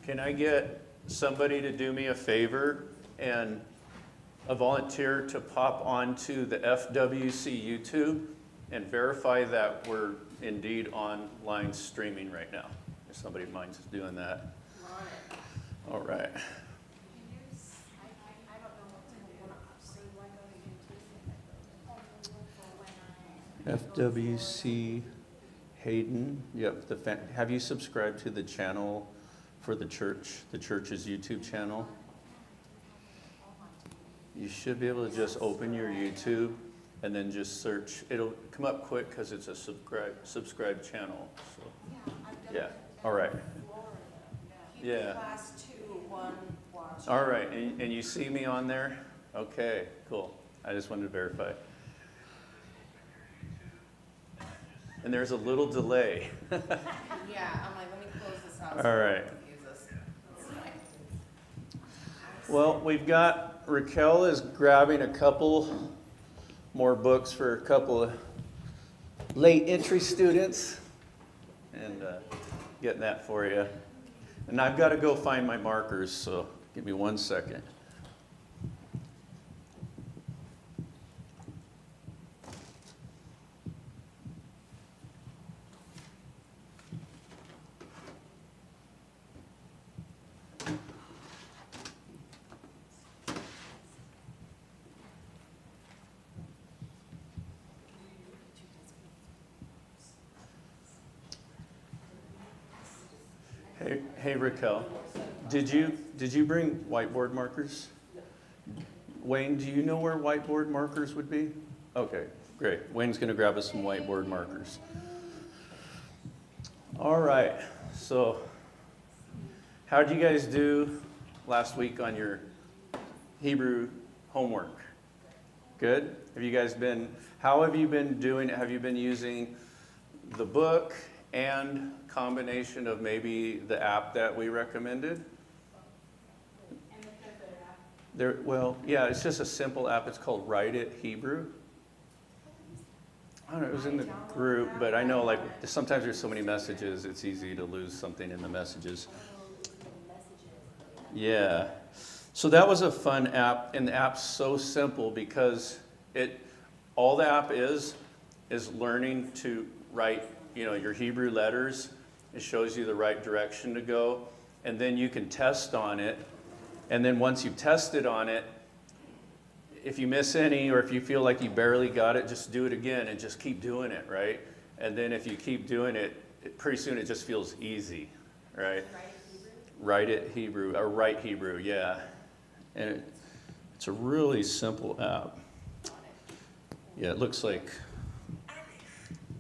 Can I get somebody to do me a favor and a volunteer to pop onto the FWC YouTube and verify that we're indeed online streaming right now? If somebody minds doing that. All right. FWC Hayden. Yep. Have you subscribed to the channel for the church's YouTube channel? You should be able to just open your YouTube and then just search. It'll come up quick because it's a subscribe channel. So, yeah. All right. Yeah. Class 2-1 watch. All right. And you see me on there? Okay. Cool. I just wanted to verify. And there's a little delay. Yeah, I'm like, let me close this out. All right. Well, we've got, Raquel is grabbing a couple more books for a couple of late entry students and getting that for you. And I've got to go find my markers, so give me 1 second. Hey Raquel, did you bring whiteboard markers? Wayne, do you know where whiteboard markers would be? Okay, great. Wayne's going to grab us some whiteboard markers. All right, so how did you guys do last week on your Hebrew homework? Good? How have you been doing it? Have you been using the book and combination of maybe the app that we recommended? Well, yeah, it's just a simple app. It's called Write It Hebrew. I don't know, it was in the group, but I know like sometimes there's so many messages, it's easy to lose something in the messages. Yeah. So that was a fun app, and the app's so simple because all the app is learning to write, your Hebrew letters. It shows you the right direction to go, and then you can test on it. And then once you've tested on it, if you miss any or if you feel like you barely got it, just do it again and just keep doing it, right? And then if you keep doing it, pretty soon it just feels easy, right? Write It Hebrew, or Write Hebrew, yeah. And it's a really simple app. Yeah, it looks like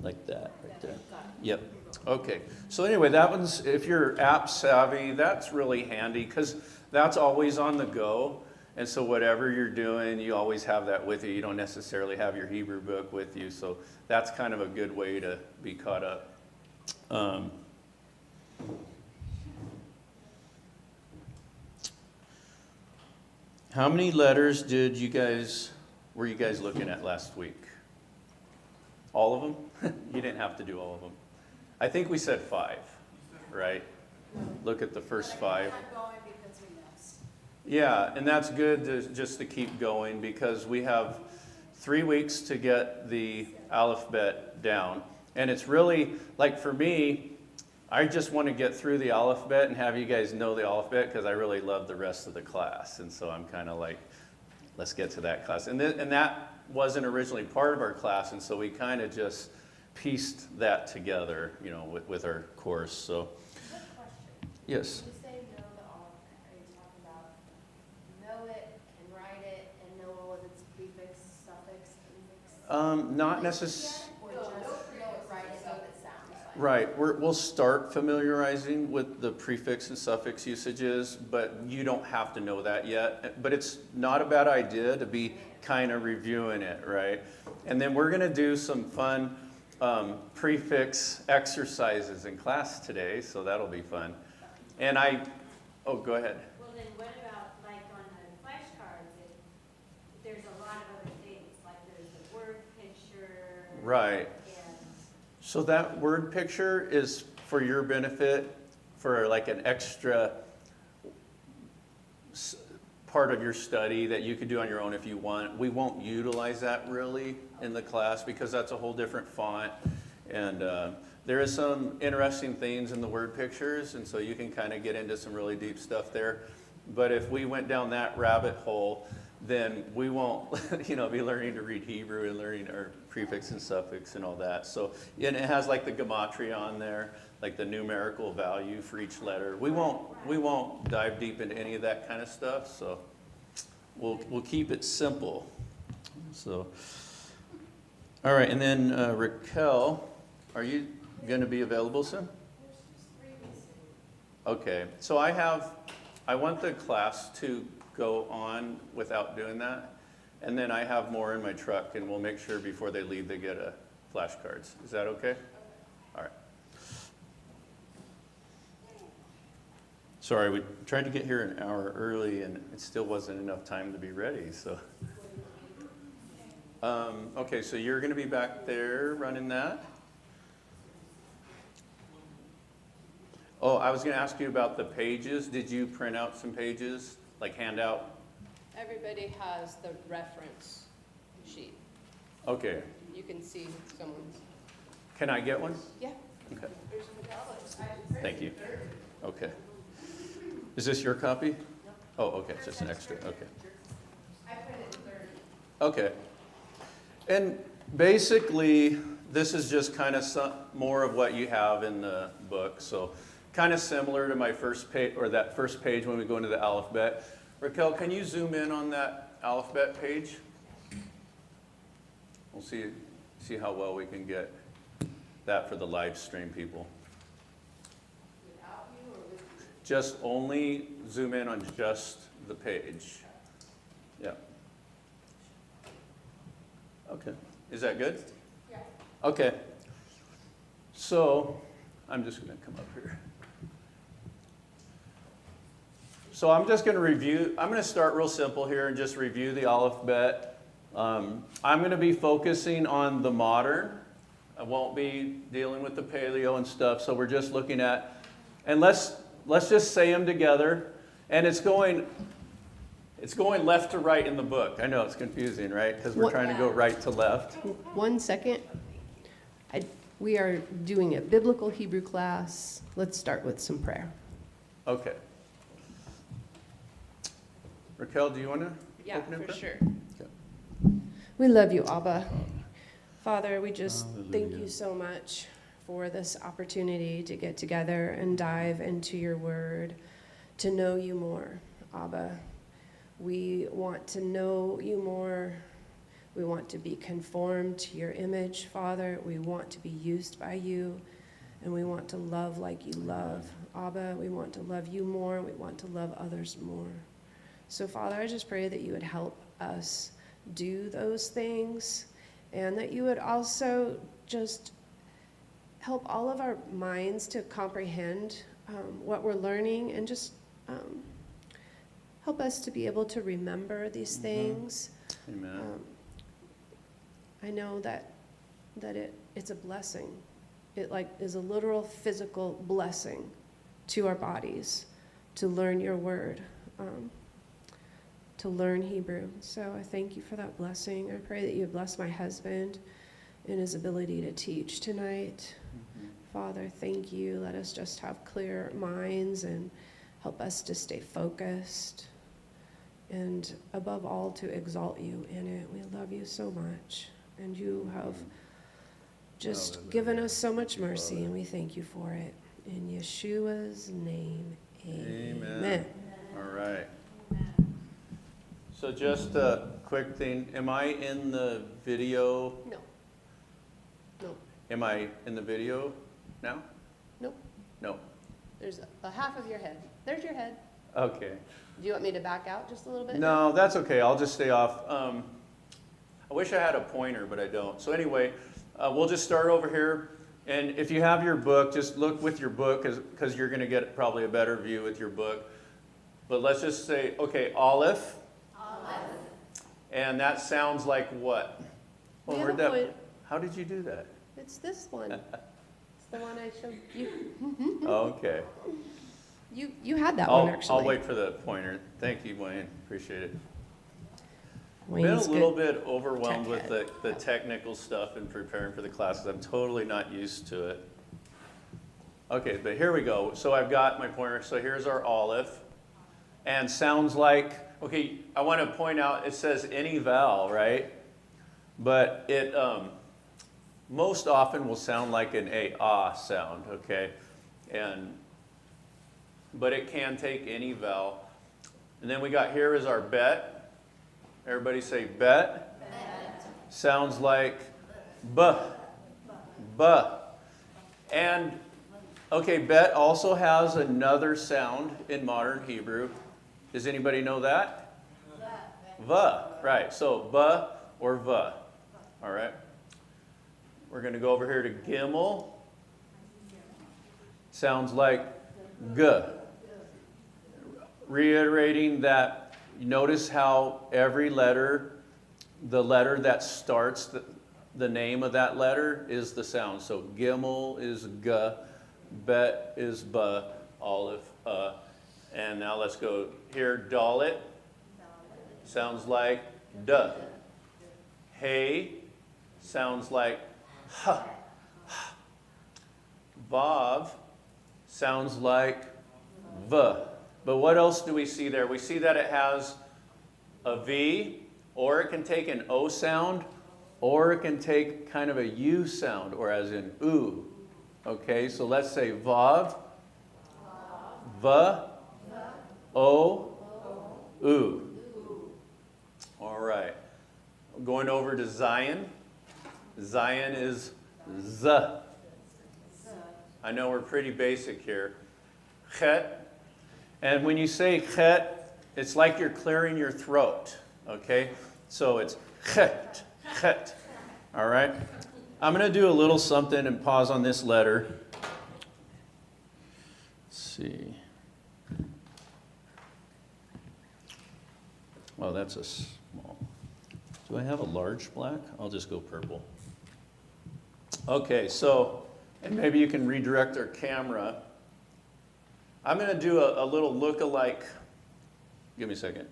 that right there. Yep. Okay. So anyway, that one's, if you're app savvy, that's really handy because that's always on the go. And so whatever you're doing, you always have that with you. You don't necessarily have your Hebrew book with you. So that's kind of a good way to be caught up. How many letters were you guys looking at last week? All of them? You didn't have to do all of them. I think we said 5, right? Look at the first 5. Yeah, and that's good just to keep going because we have 3 weeks to get the Aleph Bet down. And it's really, like for me, I just want to get through the Aleph Bet and have you guys know the Aleph Bet because I really love the rest of the class. And so I'm kind of like, let's get to that class. And that wasn't originally part of our class, and so we kind of just pieced that together, with our course. So, yes. When you say know the Aleph Bet, are you talking about know it, can write it, and know all of its prefix, suffix, infix? Not necessarily. Or just know it, write it, know what it sounds like? Right. We'll start familiarizing with the prefix and suffix usages, but you don't have to know that yet. But it's not a bad idea to be kind of reviewing it, right? And then we're going to do some fun prefix exercises in class today, so that'll be fun. And go ahead. Well, then what about like on the flashcards? There's a lot of other things, like there's the word picture. Right. And So that word picture is for your benefit, for like an extra part of your study that you could do on your own if you want. We won't utilize that really in the class because that's a whole different font. And there is some interesting things in the word pictures, and so you can kind of get into some really deep stuff there. But if we went down that rabbit hole, then we won't, be learning to read Hebrew and learning our prefix and suffix and all that. So, and it has like the gematria on there, like the numerical value for each letter. We won't dive deep into any of that kind of stuff. So, we'll keep it simple. So, all right, and then Raquel, are you going to be available soon? Okay, so I want the class to go on without doing that, and then I have more in my truck, and we'll make sure before they leave they get flashcards. Is that okay? All right. Sorry, we tried to get here an hour early, and it still wasn't enough time to be ready. So, okay, so you're going to be back there running that. Oh, I was going to ask you about the pages. Did you print out some pages, like handout? Everybody has the reference sheet. Okay. You can see someone's. Can I get one? Yeah. Okay. Thank you. Okay. Is this your copy? Oh, okay, it's just an extra, okay. I printed 30. Okay. And basically, this is just kind of some more of what you have in the book. So kind of similar to my first page, or that first page when we go into the Aleph Bet. Raquel, can you zoom in on that Aleph Bet page? We'll see how well we can get that for the live stream people. Without you or with you? Just only zoom in on just the page. Yeah. Okay. Is that good? Yeah. Okay. So I'm just going to come up here. So I'm just going to review. I'm going to start real simple here and just review the Aleph Bet. I'm going to be focusing on the modern. I won't be dealing with the paleo and stuff. So we're just looking at, and let's just say them together. And it's going left to right in the book. I know it's confusing, right? Because we're trying to go right to left. 1 second. We are doing a biblical Hebrew class. Let's start with some prayer. Okay. Raquel, do you want to Yeah, open in for prayer? sure. Okay. We love you, Abba. Father, we just thank Hallelujah. you so much for this opportunity to get together and dive into your word, to know you more, Abba. We want to know you more. We want to be conformed to your image, Father. We want to be used by you, and we want to love like you love. Abba, we want to love you more. We want to love others more. So, Father, I just pray that you would help us do those things, and that you would also just help all of our minds to comprehend what we're learning, and just help us to be able to remember these things. Amen. I know that it's a blessing. It is a literal physical blessing to our bodies to learn your word, to learn Hebrew. So I thank you for that blessing. I pray that you would bless my husband in his ability to teach tonight. Father, thank you. Let us just have clear minds and help us to stay focused. And above all, to exalt you in it. We love you so much. And you have just given us so much mercy, and we thank you for it. In Yeshua's name, amen. All right. So just a quick thing. Am I in the video? No. No. Am I in the video now? Nope. No. There's a half of your head. There's your head. Okay. Do you want me to back out just a little bit? No, that's okay. I'll just stay off. I wish I had a pointer, but I don't. So anyway, we'll just start over here. And if you have your book, just look with your book, because you're going to get probably a better view with your book. But let's just say, okay, Aleph. Aleph. And that sounds like what? We Well, have where'd a that, point. how did you do that? It's this one. It's the one I showed you. Okay. You had that one, actually. I'll wait for the pointer. Thank you, Wayne. Appreciate it. Wayne's Been a little good. bit overwhelmed with Tech the technical stuff and preparing for the classes. I'm totally not used to it. Okay, but here we go. So I've got my pointer. So here's our Aleph. And sounds like, okay, I want to point out it says any vowel, right? But it most often will sound like an ah sound, okay? But it can take any vowel. And then we got here is our bet. Everybody say bet. Bet. Sounds like b. B. And, okay, bet also has another sound in modern Hebrew. Does anybody know that? V. Right, so b or v. All right. We're going to go over here to gimel. Sounds like g. Reiterating that, notice how every letter, the letter that starts the name of that letter is the sound. So gimel is g, bet is b, aleph, and now let's go here, dalet. Sounds like d. Hey sounds like h. Vav sounds like v. But what else do we see there? We see that it has a V, or it can take an O sound, or it can take kind of a U sound, or as in oo. Okay, so let's say Vav, V, O, oo. All right. Going over to Zion. Zion is Z. I know we're pretty basic here. Chet. And when you say chet, it's like you're clearing your throat, okay? So it's chet, chet, all right? I'm going to do a little something and pause on this letter. Let's see. Oh, that's a small. Do I have a large black? I'll just go purple. Okay, so, and maybe you can redirect our camera. I'm going to do a little look-alike, give me a second,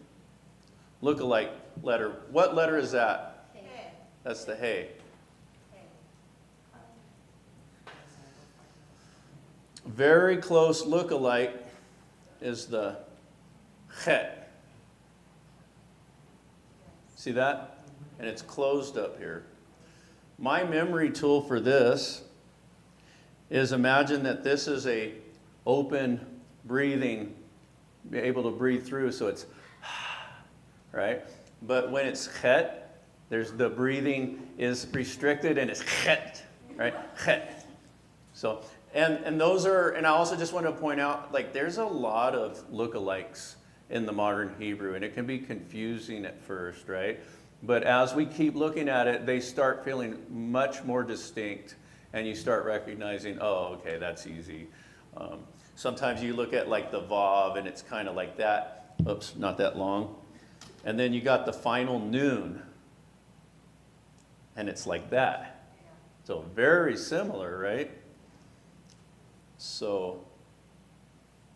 look-alike letter. What letter is that? Hey. That's the hey. Very close look-alike is the chet. See that? And it's closed up here. My memory tool for this is imagine that this is a open breathing, be able to breathe through, so it's right? But when it's chet, there's the breathing is restricted and it's chet, right? Chet. So, and those are, and I also just want to point out, like there's a lot of lookalikes in the modern Hebrew, and it can be confusing at first, right? But as we keep looking at it, they start feeling much more distinct, and you start recognizing, oh, okay, that's easy. Sometimes you look at like the Vav, and it's kind of like that. Oops, not that long. And then you got the final noon, and it's like that. So very similar, right? So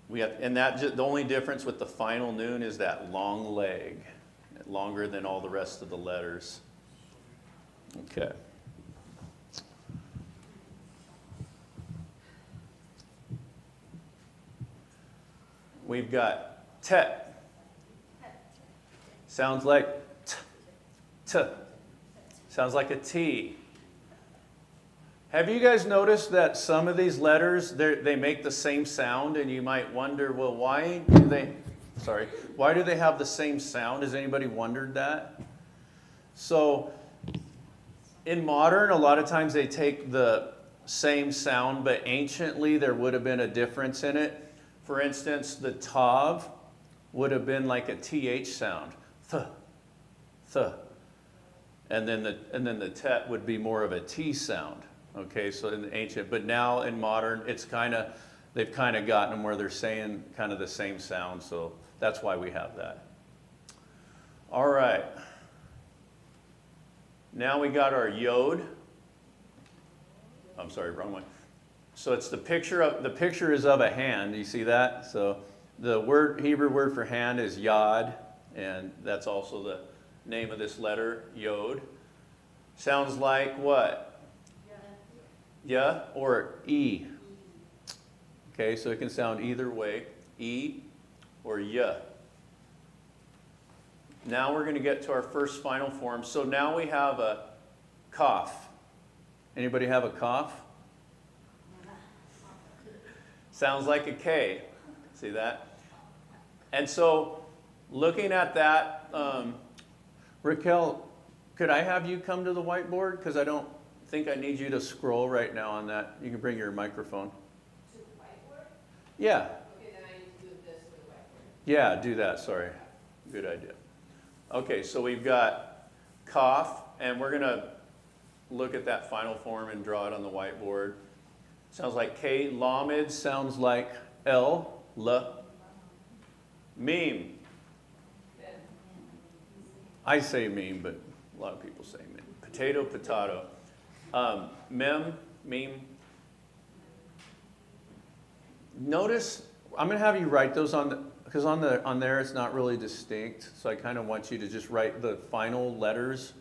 we have, and that the only difference with the final noon is that long leg, longer than all the rest of the letters. Okay. We've got tet. Sounds like t. Sounds like a T. Have you guys noticed that some of these letters, they make the same sound, and you might wonder, well, why do they have the same sound? Has anybody wondered that? So in modern, a lot of times they take the same sound, but anciently there would have been a difference in it. For instance, the tav would have been like a th sound, th, th, and then the tet would be more of a t sound. Okay, so in the ancient, but now in modern, it's they've kind of gotten them where they're saying kind of the same sound, so that's why we have that. All right. Now we got our yod. I'm sorry, wrong one. So it's the picture is of a hand. You see that? So the Hebrew word for hand is yod, and that's also the name of this letter, yod. Sounds like what? Yeah, or E. Okay, so it can sound either way, E or Y. Now we're going to get to our first final form. So now we have a cough. Anybody have a cough? Sounds like a K. See that? And so looking at that, Raquel, could I have you come to the whiteboard? Because I don't think I need you to scroll right now on that. You can bring your microphone. To the whiteboard? Yeah. Okay, then I need to do this for the whiteboard. Yeah, do that. Sorry. Good idea. Okay, so we've got cough, and we're going to look at that final form and draw it on the whiteboard. Sounds like K. Lamed sounds like L. Meme. I say meme, but a lot of people say meme. Potato. Meme. Notice, I'm going to have you write those on the, because on there it's not really distinct, so I kind of want you to just write the final letters,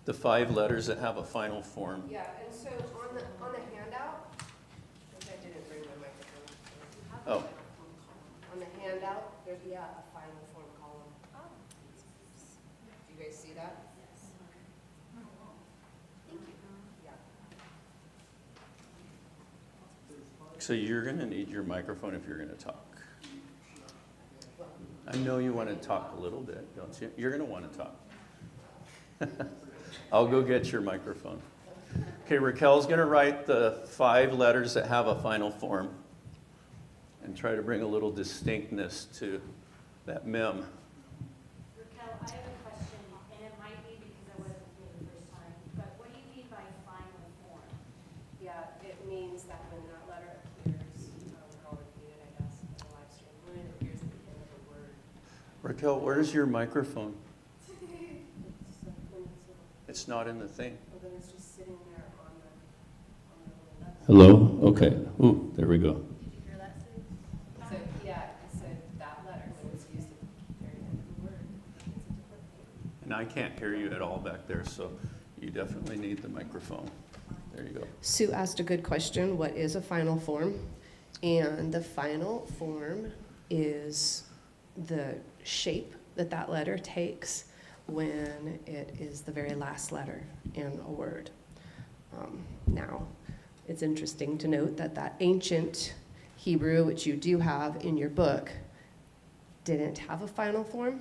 the 5 letters that have a final form. Yeah, and so on the handout, which I didn't bring my microphone. Oh. On the handout, there's a final form column. Do you guys see that? Yes. Thank you. Yeah. So you're going to need your microphone if you're going to talk. I know you want to talk a little bit, don't you? You're going to want to talk. I'll go get your microphone. Okay, Raquel's going to write the 5 letters that have a final form and try to bring a little distinctness to that mem. Raquel, I have a question, and it might be because I wasn't here the first time, but what do you mean by final form? Yeah, it means that when that letter appears, I'll repeat it, I guess, in the live stream, when it appears at the end of a word. Raquel, where's your microphone? It's It's not in the thing. well, then it's just sitting there on the little letter. Hello? Okay. Ooh, there we go. Did you hear that, Sue? So, yeah, it said that letter, when it's used at the very end of the word, it's a different thing. And I can't hear you at all back there, so you definitely need the microphone. There you go. Sue asked a good question. What is a final form? And the final form is the shape that that letter takes when it is the very last letter in a word. Now, it's interesting to note that that ancient Hebrew, which you do have in your book, didn't have a final form.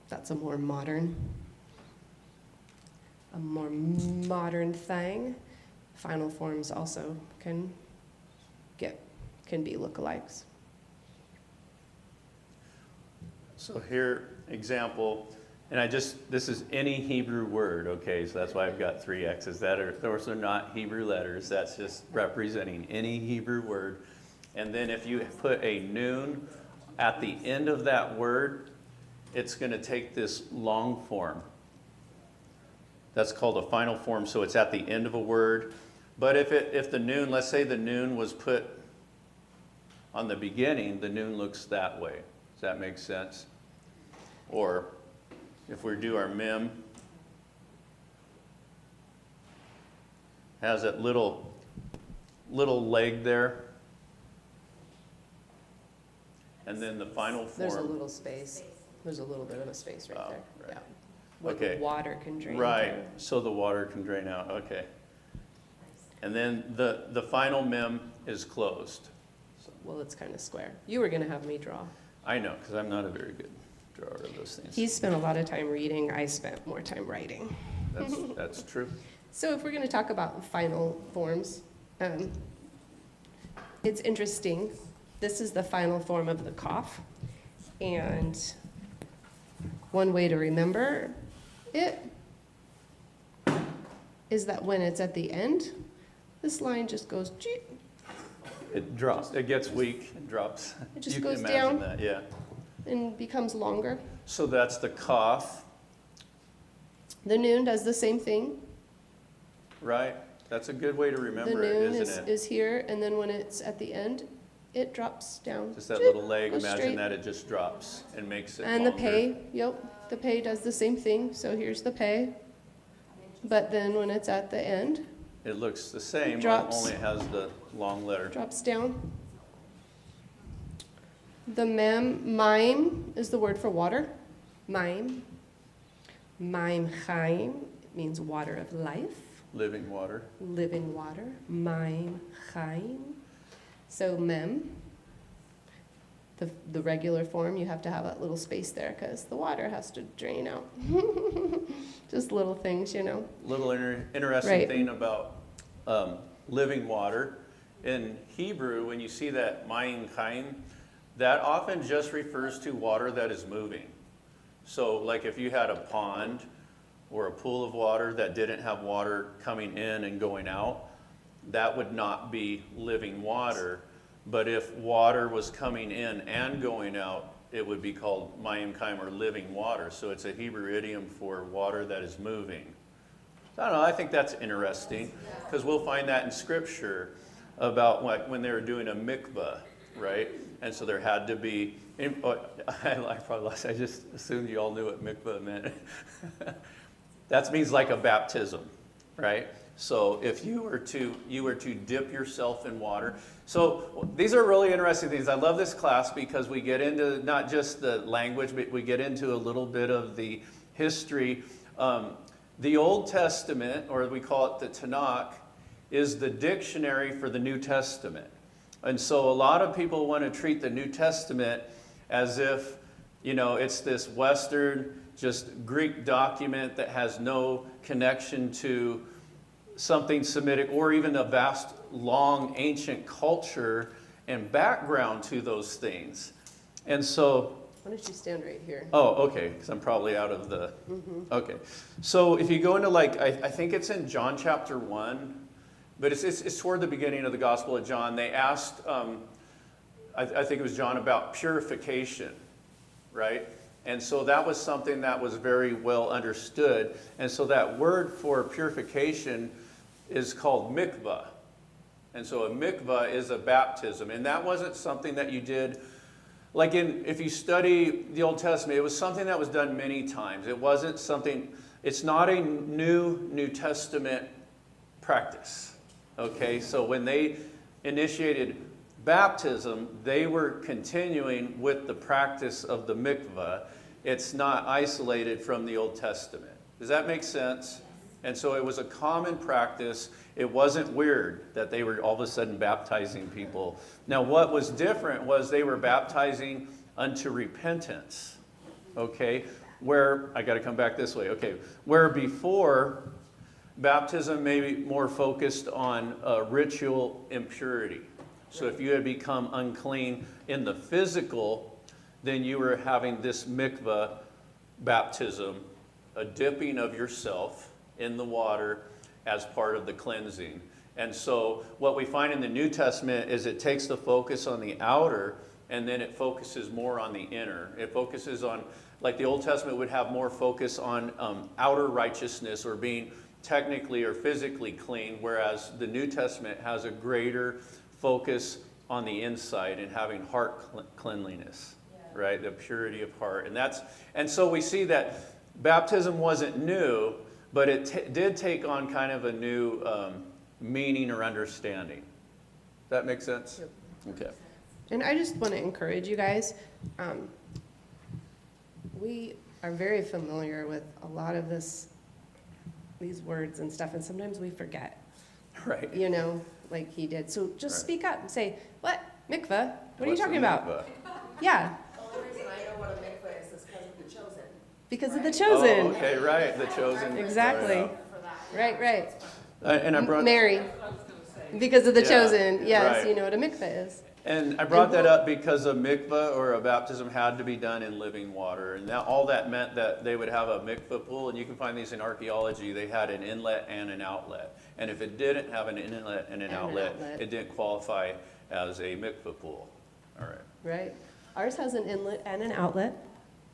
That's a more modern thing. Final forms also can be lookalikes. So here, example, and this is any Hebrew word, okay? So that's why I've got 3 X's. Those are not Hebrew letters. That's just representing any Hebrew word. And then if you put a noon at the end of that word, it's going to take this long form. That's called a final form, so it's at the end of a word. But if the noon, let's say the noon was put on the beginning, the noon looks that way. Does that make sense? Or if we do our mem, has that little leg there. And then the final form. There's a little space. There's a little bit of a space right there. Right. Yeah. Where Okay. the water can drain. Right, through. so the water can drain out, okay. And then the final mem is closed. So, Well, it's kind of square. You were going to have me draw. I know, because I'm not a very good drawer of those things. He spent a lot of time reading. I spent more time writing. That's true. So if we're going to talk about final forms, it's interesting. This is the final form of the cough. And one way to remember it is that when it's at the end, this line just goes, cheep, It drops, it gets weak, it drops. It just You goes can imagine down. that, yeah. and becomes longer. So that's the cough, The noon does the same thing. right? That's a good way to The remember it, noon isn't it? is here, and then when it's at the end, it drops down. Just that Chip, little leg, goes imagine straight. that it just drops and makes it And longer. the pay, yep, the pay does the same thing, so here's the pay. But then when it's at the end, It looks the same, Drops. only it has the long letter. drops down. The mime is the word for water. Mime. Mime chaim means water of life, Living water. living water. Mime chaim. So mem, the regular form, you have to have that little space there because the water has to drain out. Just little things, you know. Little interesting Right. thing about living water. In Hebrew, when you see that mayim chaim, that often just refers to water that is moving. So like if you had a pond or a pool of water that didn't have water coming in and going out, that would not be living water. But if water was coming in and going out, it would be called mayim chaim, or living water. So it's a Hebrew idiom for water that is moving. I don't know, I think that's interesting, because we'll find that in Scripture about when they were doing a mikvah, right? And so there had to be, I just assumed you all knew what mikvah meant. That means like a baptism, right? So if you were to dip yourself in water. So these are really interesting things. I love this class because we get into not just the language, but we get into a little bit of the history. The Old Testament, or we call it the Tanakh, is the dictionary for the New Testament. And so a lot of people want to treat the New Testament as if, you know, it's this Western, just Greek document that has no connection to something Semitic or even a vast, long, ancient culture and background to those things. And so, Why don't you stand right here? oh, okay, because I'm probably out of the, okay. So if you go into I think it's in John chapter 1, but it's toward the beginning of the Gospel of John. They asked, I think it was John, about purification, right? And so that was something that was very well understood. And so that word for purification is called mikvah. And so a mikvah is a baptism. And that wasn't something that you did, if you study the Old Testament, it was something that was done many times. It wasn't something, it's not a New Testament practice. Okay, so when they initiated baptism, they were continuing with the practice of the mikvah. It's not isolated from the Old Testament. Does that make sense? And so it was a common practice. It wasn't weird that they were all of a sudden baptizing people. Now, what was different was they were baptizing unto repentance. Okay, where, I got to come back this way. Okay, where before, baptism may be more focused on ritual impurity. So if you had become unclean in the physical, then you were having this mikvah baptism, a dipping of yourself in the water as part of the cleansing. And so what we find in the New Testament is it takes the focus on the outer, and then it focuses more on the inner. It focuses on, like the Old Testament would have more focus on outer righteousness or being technically or physically clean, whereas the New Testament has a greater focus on the inside and having heart cleanliness, right? The purity of heart. And so we see that baptism wasn't new, but it did take on kind of a new meaning or understanding. Does that make sense? Yep. Okay. And I just want to encourage you guys. We are very familiar with a lot of these words and stuff, and sometimes we forget, Right. you know, like he did. So just Right. speak up and say, "What? Mikvah? What are you What's a talking about?" mikvah? Yeah, The only reason I know what a mikvah is because of the chosen. because of the chosen. Oh, okay, right. The chosen. Exactly. Right. For that. Right, right. And I brought Mary, because of the Yeah, chosen. Yes, right. you know what a mikvah is. And I brought that up because a mikvah or a baptism had to be done in living water. And all that meant that they would have a mikvah pool, and you can find these in archaeology. They had an inlet and an outlet. And if it didn't have an inlet and an outlet, it didn't qualify as a mikvah pool. All right. Right. Ours has an inlet and an outlet.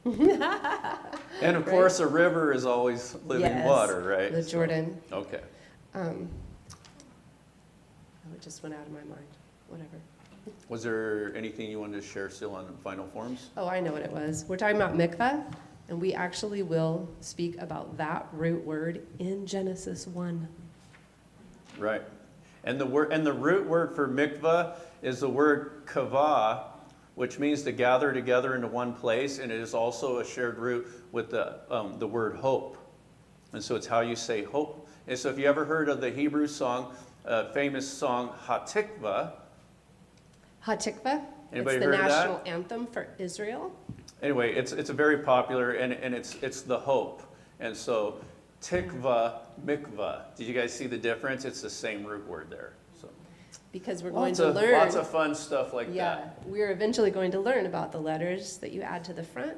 And of course, a river is always living Yes, water, right? The So- Jordan. Okay. it just went out of my mind. Whatever. Was there anything you wanted to share still on final forms? Oh, I know what it was. We're talking about mikvah, and we actually will speak about that root word in Genesis 1. Right. And the root word for mikvah is the word kavah, which means to gather together into one place, and it is also a shared root with the word hope. And so it's how you say hope. And so if you ever heard of the Hebrew song, famous song Hatikvah. Hatikvah. Anybody It's the heard of that? national anthem for Israel. Anyway, it's a very popular, and it's the hope. And so tikva, mikvah. Did you guys see the difference? It's the same root word there. So Because we're going lots to of learn. lots of fun stuff like Yeah, that. we're eventually going to learn about the letters that you add to the front.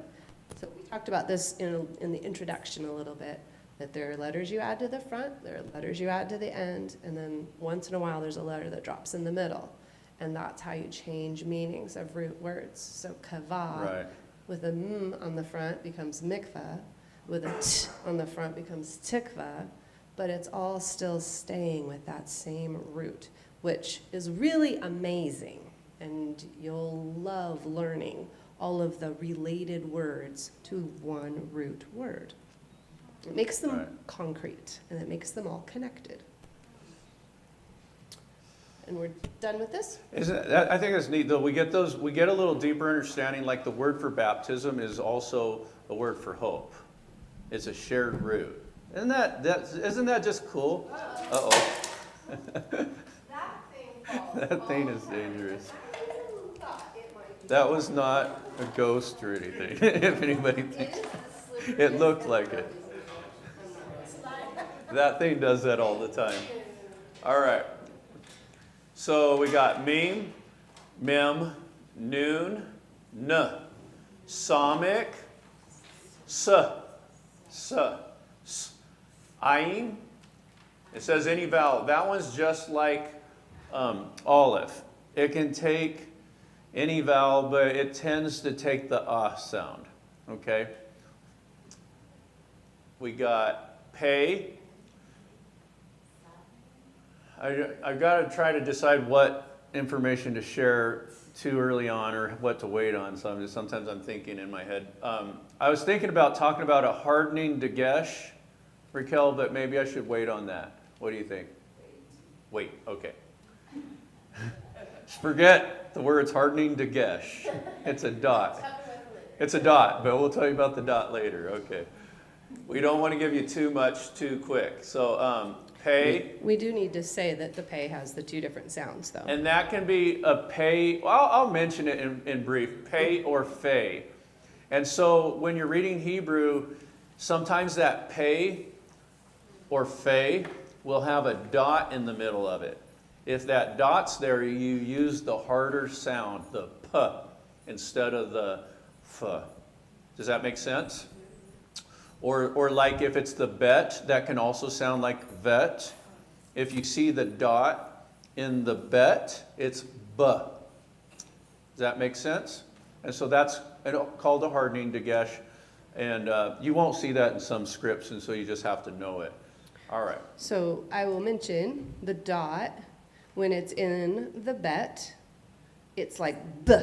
So we talked about this in the introduction a little bit, that there are letters you add to the front, there are letters you add to the end, and then once in a while there's a letter that drops in the middle. And that's how you change meanings of root words. So kavah Right. with a m on the front becomes mikvah, with a t on the front becomes tikvah, but it's all still staying with that same root, which is really amazing. And you'll love learning all of the related words to one root word. It makes them Right. concrete, and it makes them all connected. And we're done with this? I think it's neat though. We get a little deeper understanding. Like the word for baptism is also a word for hope. It's a shared root. Isn't that just cool? Uh-oh. That thing falls. That thing is dangerous. I thought it might be. That was not a ghost or anything. If anybody thinks it looked like it. That thing does that all the time. All right. So we got meme, mem, noon, n, samic, s, ayin. It says any vowel. That one's just like Aleph. It can take any vowel, but it tends to take the sound. Okay. We got pay. I've got to try to decide what information to share too early on or what to wait on. So sometimes I'm thinking in my head. I was thinking about talking about a hardening dagesh, Raquel, but maybe I should wait on that. What do you think? Wait, okay. Forget the words hardening dagesh. It's a dot. It's a dot, but we'll tell you about the dot later. Okay. We don't want to give you too much too quick. So pay. We do need to say that the pay has the two different sounds, though. And that can be a pay. Well, I'll mention it in brief. Pay or fay. And so when you're reading Hebrew, sometimes that pay or fay will have a dot in the middle of it. If that dot's there, you use the harder sound, the p, instead of the f. Does that make sense? Or like if it's the bet, that can also sound like vet. If you see the dot in the bet, it's b. Does that make sense? And so that's called a hardening dagesh. And you won't see that in some scripts, and so you just have to know it. All right. So I will mention the dot, when it's in the bet, it's like b,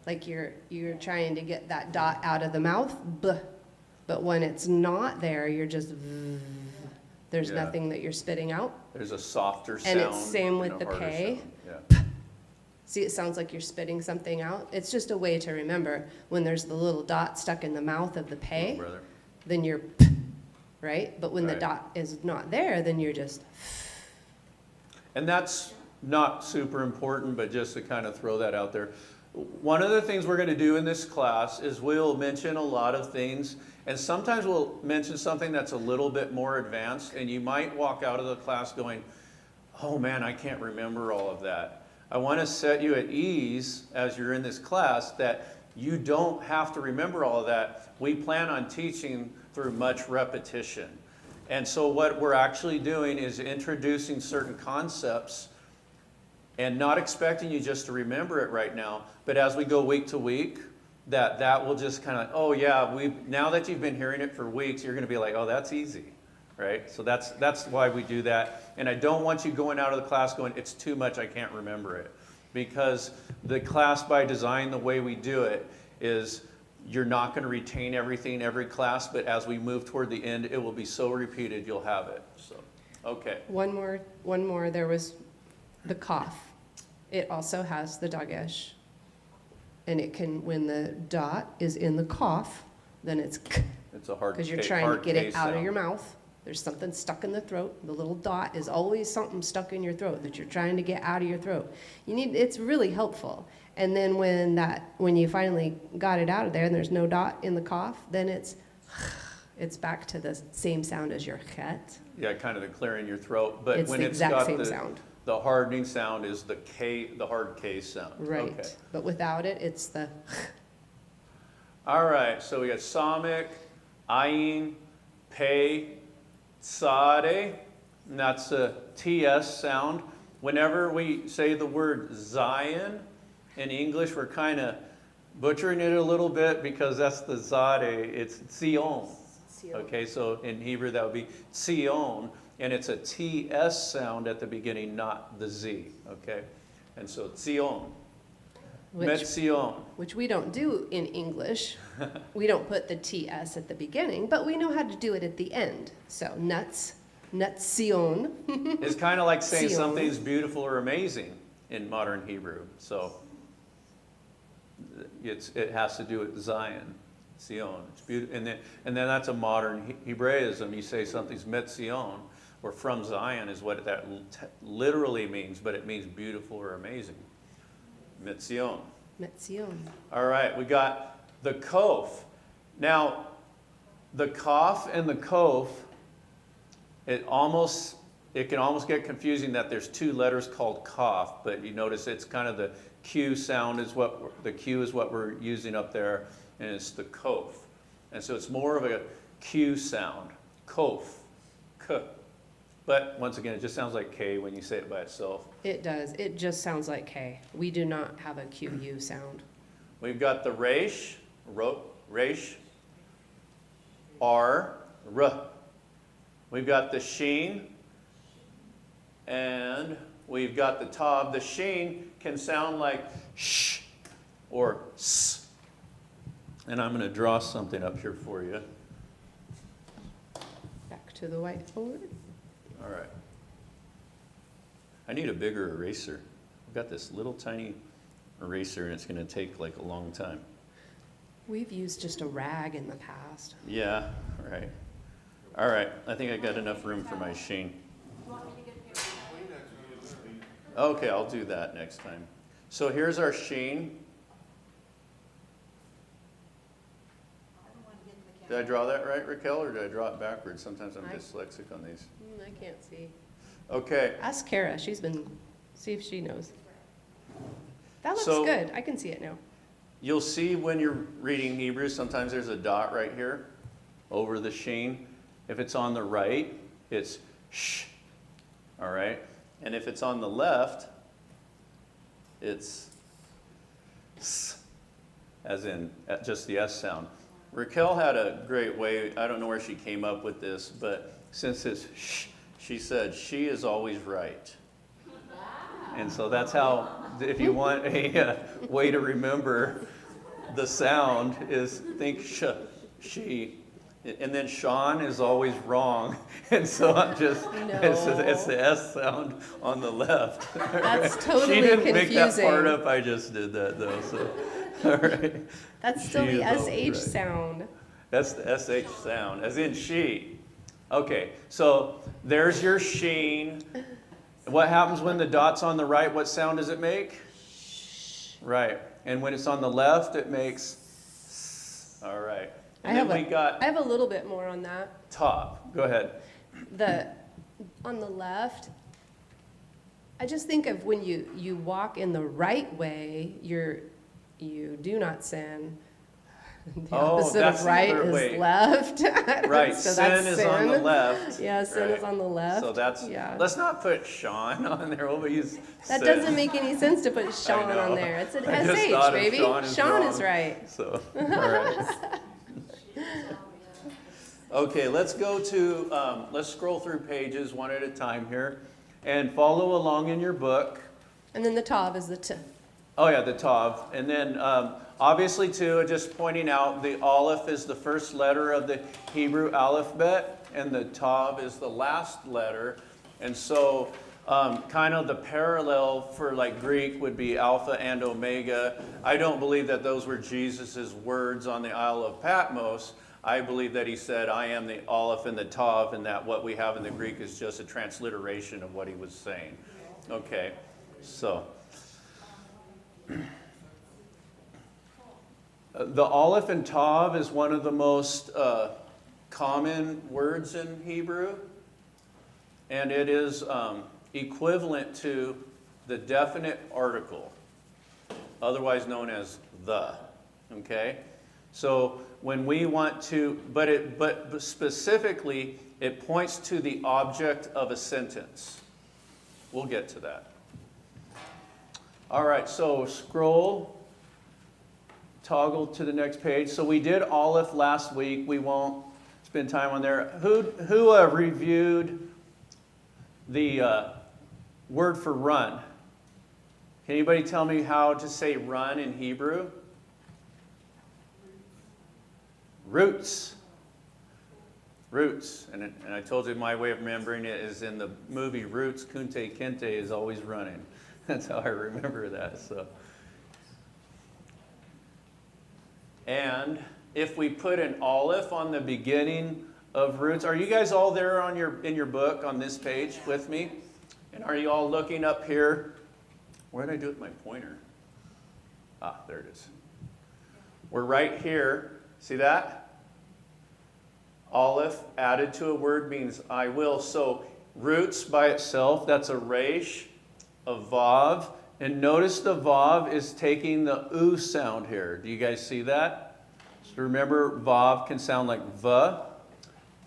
like you're trying to get that dot out of the mouth, b. But when it's not there, you're just v. There's Yeah. nothing that you're spitting out. There's a softer sound. And it's same with and a the harder pay. sound. Yeah. See, it sounds like you're spitting something out. It's just a way to remember when there's the little dot stuck in the mouth of the pay, Brother. then you're p, right? But when the Right. dot is not there, then you're just. And that's not super important, but just to kind of throw that out there. One of the things we're going to do in this class is we'll mention a lot of things, and sometimes we'll mention something that's a little bit more advanced, and you might walk out of the class going, oh man, I can't remember all of that. I want to set you at ease as you're in this class that you don't have to remember all of that. We plan on teaching through much repetition. And so what we're actually doing is introducing certain concepts and not expecting you just to remember it right now, but as we go week to week, that will just kind of, oh yeah, now that you've been hearing it for weeks, you're going to be like, oh, that's easy. right? So that's why we do that. And I don't want you going out of the class going, it's too much, I can't remember it. Because the class by design, the way we do it is you're not going to retain everything every class, but as we move toward the end, it will be so repeated you'll have it. So, okay. One more, there was the cough. It also has the dagesh. And it can, when the dot is in the cough, then it's k, It's a hard because you're K- trying to hard get K it out of sound. your mouth. There's something stuck in the throat. The little dot is always something stuck in your throat that you're trying to get out of your throat. It's really helpful. And then when you finally got it out of there and there's no dot in the cough, then it's back to the same sound as your chet. Yeah, kind of the clearing your throat. But It's when the it's exact got same sound. the hardening sound is the K, the hard K sound. Right. Okay. But without it, it's the All right, so we got Samic, Ayin, Pei, Sade, and that's a TS sound. Whenever we say the word Zion in English, we're kind of butchering it a little bit because that's the Zade, it's Zion. Okay, so in Hebrew that would be Zion, and it's a TS sound at the beginning, not the Z, okay? And so Zion, Metzion. which we don't do in English. We don't put the TS at the beginning, but we know how to do it at the end. So nutzion. It's kind of like saying Zion. something's beautiful or amazing in modern Hebrew. So it has to do with Zion, Zion. It's beautiful, and then that's a modern Hebraism. You say something's Metzion, or from Zion is what that literally means, but it means beautiful or amazing. Metzion. Metzion. All right, we got the kof. Now, the kof and the kof, it can almost get confusing that there's two letters called kof, but you notice it's kind of the Q sound is the Q is what we're using up there, and it's the kof. And so it's more of a Q sound, kof, k. But once again, it just sounds like K when you say it by itself. It does. It just sounds like K. We do not have a QU sound. We've got the resh, resh, R, R. We've got the sheen, and we've got the tav. The sheen can sound like sh or s. And I'm going to draw something up here for you. Back to the whiteboard. All right. I need a bigger eraser. I've got this little tiny eraser, and it's going to take like a long time. We've used just a rag in the past. Yeah, right. All right, I think I got enough room for my sheen. Okay, I'll do that next time. So here's our sheen. Did I draw that right, Raquel, or did I draw it backwards? Sometimes I'm dyslexic on these. I can't see. Okay, Ask Kara. See if she knows. That looks So- good. I can see it now. you'll see when you're reading Hebrew, sometimes there's a dot right here over the sheen. If it's on the right, it's sh, all right? And if it's on the left, it's s, as in just the S sound. Raquel had a great way, I don't know where she came up with this, but since it's sh, she said, she is always right. And so that's how, if you want a way to remember the sound, is think sh, she. And then Sean is always wrong. And so I'm just, it's the S sound on the left. That's totally She didn't make that confusing. part up, I just did that though, so, all right. That's still She the is always SH right. sound. That's the SH sound, as in she. Okay, so there's your sheen. What happens when the dot's on the right? What sound does it make? Right. And when it's on the left, it makes s. All right. And then we got I have a little bit more on that. top. Go ahead. On the left, I just think of when you walk in the right way, you do not sin. The opposite that's of the right other is way. left. Right. So Sin that's is sin. on the left. Yeah, sin Right. is on the left. So that's, yeah. let's not put Sean on there. We'll use That sin. doesn't make any sense to put Sean know. on there. It's an I just SH, thought if baby. Sean is Sean wrong. is right. So, all right. Okay, let's go to, let's scroll through pages one at a time here and follow along in your book. And then the tav is the t. Oh yeah, the tav. And then obviously too, just pointing out the aleph is the first letter of the Hebrew Aleph Bet, and the tav is the last letter. And so kind of the parallel for like Greek would be alpha and omega. I don't believe that those were Jesus's words on the Isle of Patmos. I believe that he said, I am the aleph and the tav, and that what we have in the Greek is just a transliteration of what he was saying. Okay, so. The aleph and tav is one of the most common words in Hebrew, and it is equivalent to the definite article, otherwise known as the. Okay, so when we want to, but specifically, it points to the object of a sentence. We'll get to that. All right, so scroll, toggle to the next page. So we did aleph last week. We won't spend time on there. Who reviewed the word for run? Can anybody tell me how to say run in Hebrew? Roots. Roots. And I told you my way of remembering it is in the movie Roots, Kunte Kinte is always running. That's how I remember that. So, and if we put an aleph on the beginning of roots, are you guys all there on in your book on this page with me? And are you all looking up here? Where did I do it with my pointer? Ah, there it is. We're right here. See that? Aleph added to a word means I will. So roots by itself, that's a resh, a vav. And notice the vav is taking the oo sound here. Do you guys see that? So remember, vav can sound like v,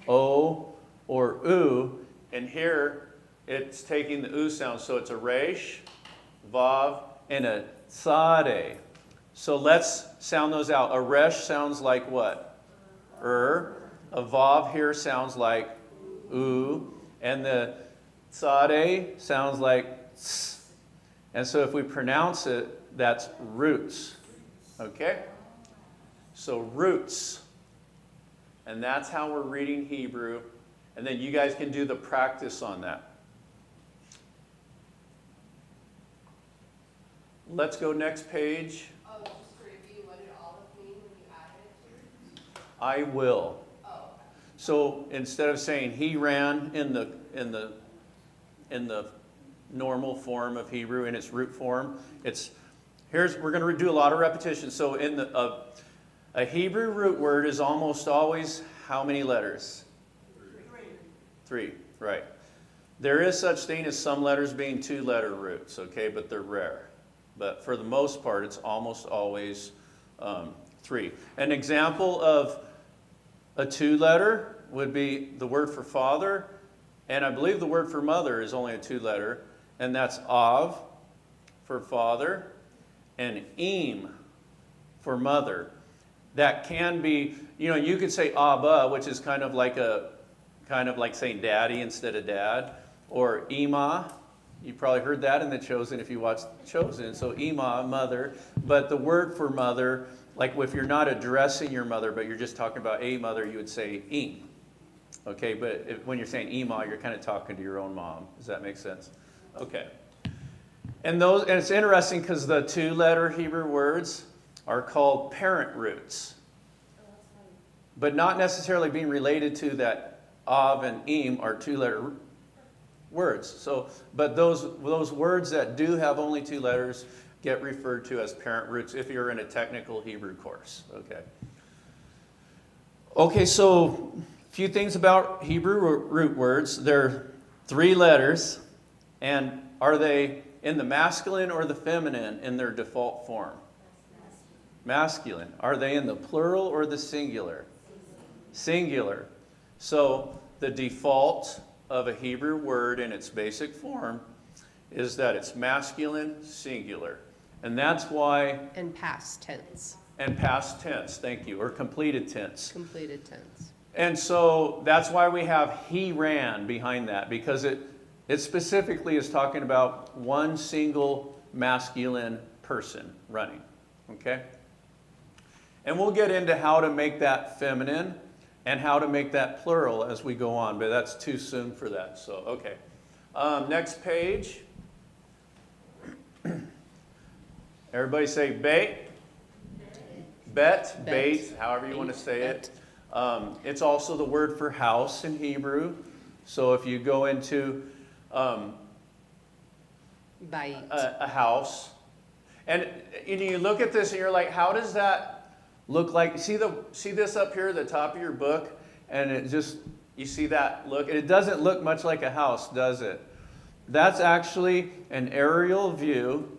o, or oo. And here, it's taking the oo sound. So it's a resh, vav, and a tzadeh. So let's sound those out. A resh sounds like what? A vav here sounds like oo. And the tzadeh sounds like ts. And so if we pronounce it, that's roots. Okay? So roots. And that's how we're reading Hebrew. And then you guys can do the practice on that. Let's go next page. Oh, just to review, what did aleph mean when you added it to it? I will. Oh, okay. So instead of saying he ran in the normal form of Hebrew, in its root form, we're going to do a lot of repetition. So in a Hebrew root word is almost always how many letters? Three, right. There is such thing as some letters being 2-letter roots, okay, but they're rare. But for the most part, it's almost always 3. An example of a 2-letter would be the word for father, and I believe the word for mother is only a 2-letter, and that's av for father, and im for mother. That can be, you could say abba, which is kind of like saying daddy instead of dad, or ima. You probably heard that in The Chosen if you watched Chosen. So ima, mother, but the word for mother, like if you're not addressing your mother, but you're just talking about a mother, you would say im. Okay, but when you're saying ima, you're kind of talking to your own mom. Does that make sense? Okay. And it's interesting because the 2-letter Hebrew words are called parent roots. But not necessarily being related to that av and im are 2-letter words. So, but those words that do have only 2 letters get referred to as parent roots if you're in a technical Hebrew course. Okay. Okay, so a few things about Hebrew root words. They're 3 letters, and are they in the masculine or the feminine in their default form? Masculine. Are they in the plural or the singular? Singular. So the default of a Hebrew word in its basic form is that it's masculine, singular. And that's why... And past tense. And past tense, thank you, or completed tense. Completed tense. And so that's why we have he ran behind that, because it specifically is talking about one single masculine person running, okay? And we'll get into how to make that feminine and how to make that plural as we go on, but that's too soon for that, so okay. Next page. Everybody say bait. Bet, bait, however you want to say it. It's also the word for house in Hebrew. So if you go into Bait. a house, and you look at this and you're like, how does that look like? See this up here, the top of your book, and it just, you see that look? It doesn't look much like a house, does it? That's actually an aerial view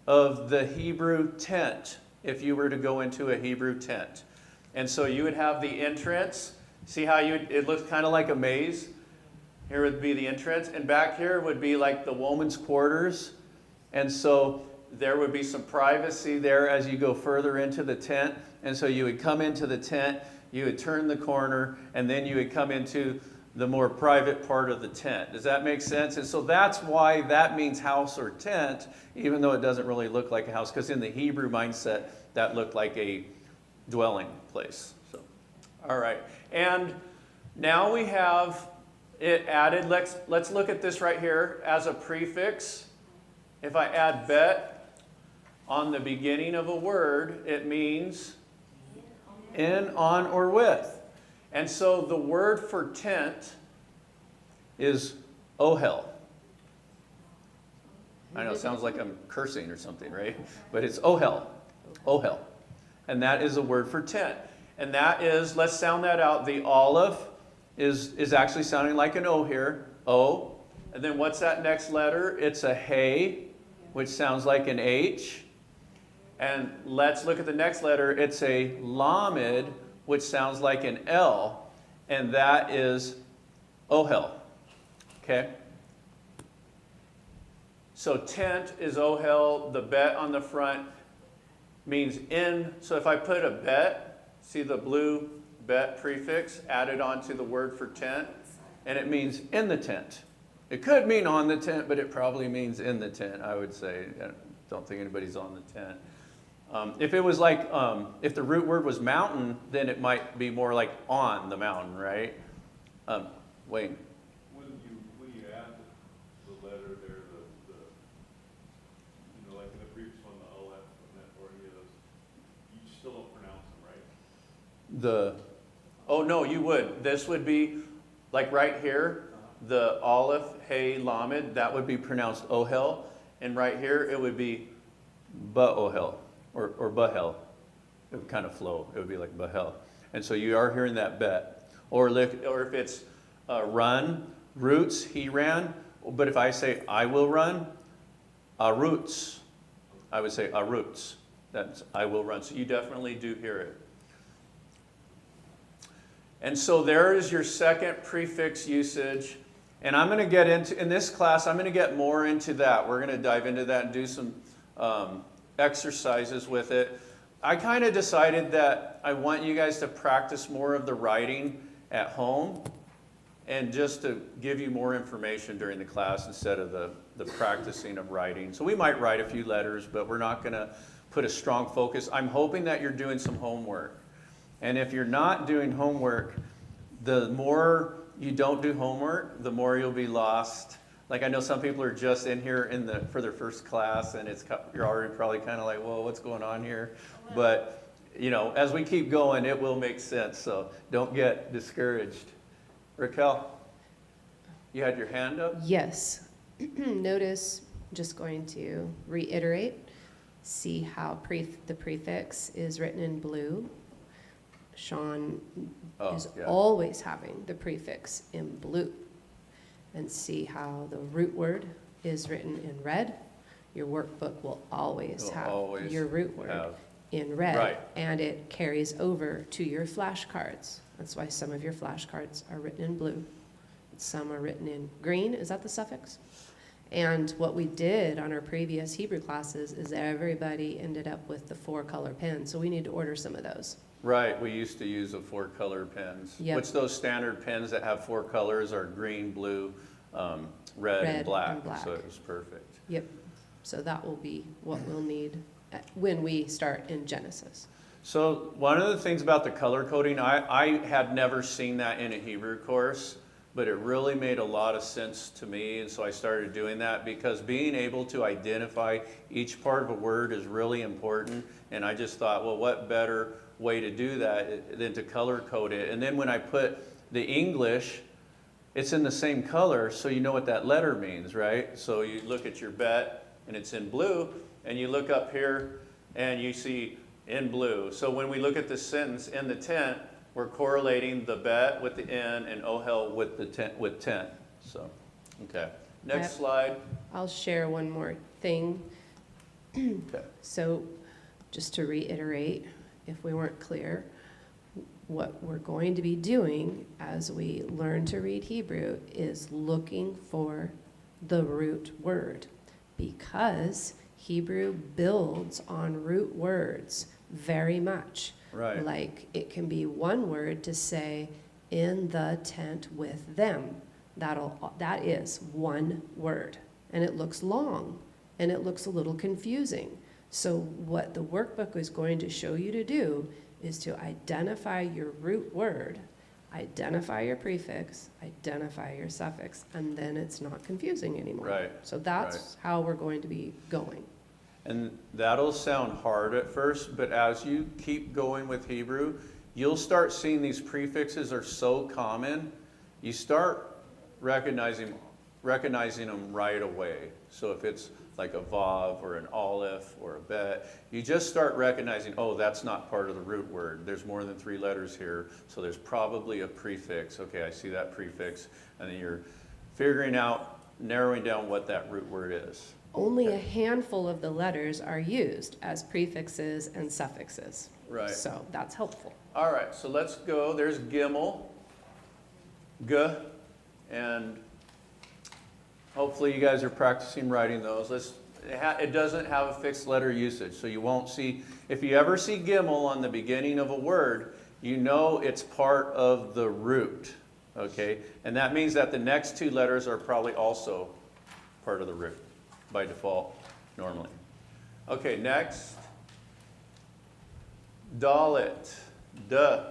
of the Hebrew tent, if you were to go into a Hebrew tent. And so you would have the entrance. See how it looks kind of like a maze? Here would be the entrance, and back here would be like the woman's quarters. And so there would be some privacy there as you go further into the tent. And so you would come into the tent, you would turn the corner, and then you would come into the more private part of the tent. Does that make sense? And so that's why that means house or tent, even though it doesn't really look like a house, because in the Hebrew mindset, that looked like a dwelling place. So, all right. And now we have it added. Let's look at this right here as a prefix. If I add bet on the beginning of a word, it means in, on, or with. And so the word for tent is ohel. I know it sounds like I'm cursing or something, right? But it's ohel. Ohel. And that is a word for tent. And that is, let's sound that out. The Aleph is actually sounding like an O here. O. And then what's that next letter? It's a Hey, which sounds like an H. And let's look at the next letter. It's a Lamed, which sounds like an L, and that is ohel. Okay? So tent is ohel. The bet on the front means in. So if I put a bet, see the blue bet prefix added onto the word for tent, and it means in the tent. It could mean on the tent, but it probably means in the tent, I would say. I don't think anybody's on the tent. If it was like, if the root word was mountain, then it might be more like on the mountain, right? Wayne. When you add the letter there, like in the previous one, the Aleph or any of those, you still don't pronounce them, right? Oh no, you would. This would be like right here, the Aleph, Hey, Lamed, that would be pronounced ohel, and right here it would be ba-ohel. Or bahel. It would kind of flow. It would be like bahel. And so you are hearing that bet. Or if it's run, roots, he ran. But if I say I will run, roots. I would say roots. That's I will run. So you definitely do hear it. And so there is your second prefix usage. And I'm going to get into, in this class, I'm going to get more into that. We're going to dive into that and do some exercises with it. I kind of decided that I want you guys to practice more of the writing at home and just to give you more information during the class instead of the practicing of writing. So we might write a few letters, but we're not going to put a strong focus. I'm hoping that you're doing some homework. And if you're not doing homework, the more you don't do homework, the more you'll be lost. Like I know some people are just in here for their first class, and you're already probably kind of like, whoa, what's going on here? But as we keep going, it will make sense. So don't get discouraged. Raquel, you had your hand up? Yes. Notice, just going to reiterate, see how the prefix is written in blue. Sean is always having the prefix in blue. And see how the root word is written in red. Your workbook will always have your root word in red. Right. And it carries over to your flashcards. That's why some of your flashcards are written in blue. Some are written in green. Is that the suffix? And what we did on our previous Hebrew classes is that everybody ended up with the 4-color pen, so we need to order some of those. Right, we used to use the 4-color pens. Yep. Which those standard pens that have 4 colors are green, blue, red, and black. So it was perfect. Yep, so that will be what we'll need when we start in Genesis. So one of the things about the color coding, I had never seen that in a Hebrew course, but it really made a lot of sense to me, and so I started doing that because being able to identify each part of a word is really important, and I just thought, well, what better way to do that than to color code it? And then when I put the English, it's in the same color, so you know what that letter means, right? So you look at your bet, and it's in blue, and you look up here, and you see in blue. So when we look at the sentence, in the tent, we're correlating the bet with the in and ohel with the tent with tent. So, okay. Next slide. I'll share one more thing. Okay. So, just to reiterate, if we weren't clear, what we're going to be doing as we learn to read Hebrew is looking for the root word, because Hebrew builds on root words very much. Right. Like it can be one word to say, in the tent with them. That is one word. And it looks long and it looks a little confusing. So what the workbook is going to show you to do is to identify your root word, identify your prefix, identify your suffix, and then it's not confusing anymore. Right. So that's how we're going to be going. And that'll sound hard at first, but as you keep going with Hebrew, you'll start seeing these prefixes are so common, you start recognizing them right away. So if it's like a vav or an aleph or a bet, you just start recognizing, oh, that's not part of the root word. There's more than 3 letters here, so there's probably a prefix. Okay, I see that prefix, and then you're figuring out, narrowing down what that root word is. Only a handful of the letters are used as prefixes and suffixes. Right. So that's helpful. All right, so let's go. There's Gimel, G, and hopefully you guys are practicing writing those. It doesn't have a fixed letter usage, so you won't see, if you ever see Gimel on the beginning of a word, you know it's part of the root, okay? And that means that the next 2 letters are probably also part of the root by default, normally. Okay, next. Dalet, duh.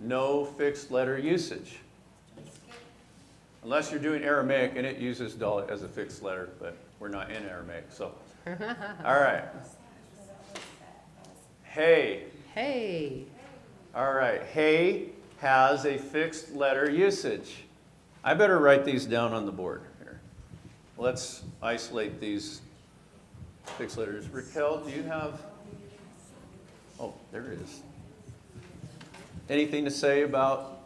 No fixed letter usage. Unless you're doing Aramaic and it uses dalet as a fixed letter, but we're not in Aramaic, so. All right. Hey. Hey. All right, hey has a fixed letter usage. I better write these down on the board here. Let's isolate these fixed letters. Raquel, do you have, oh, there it is. Anything to say about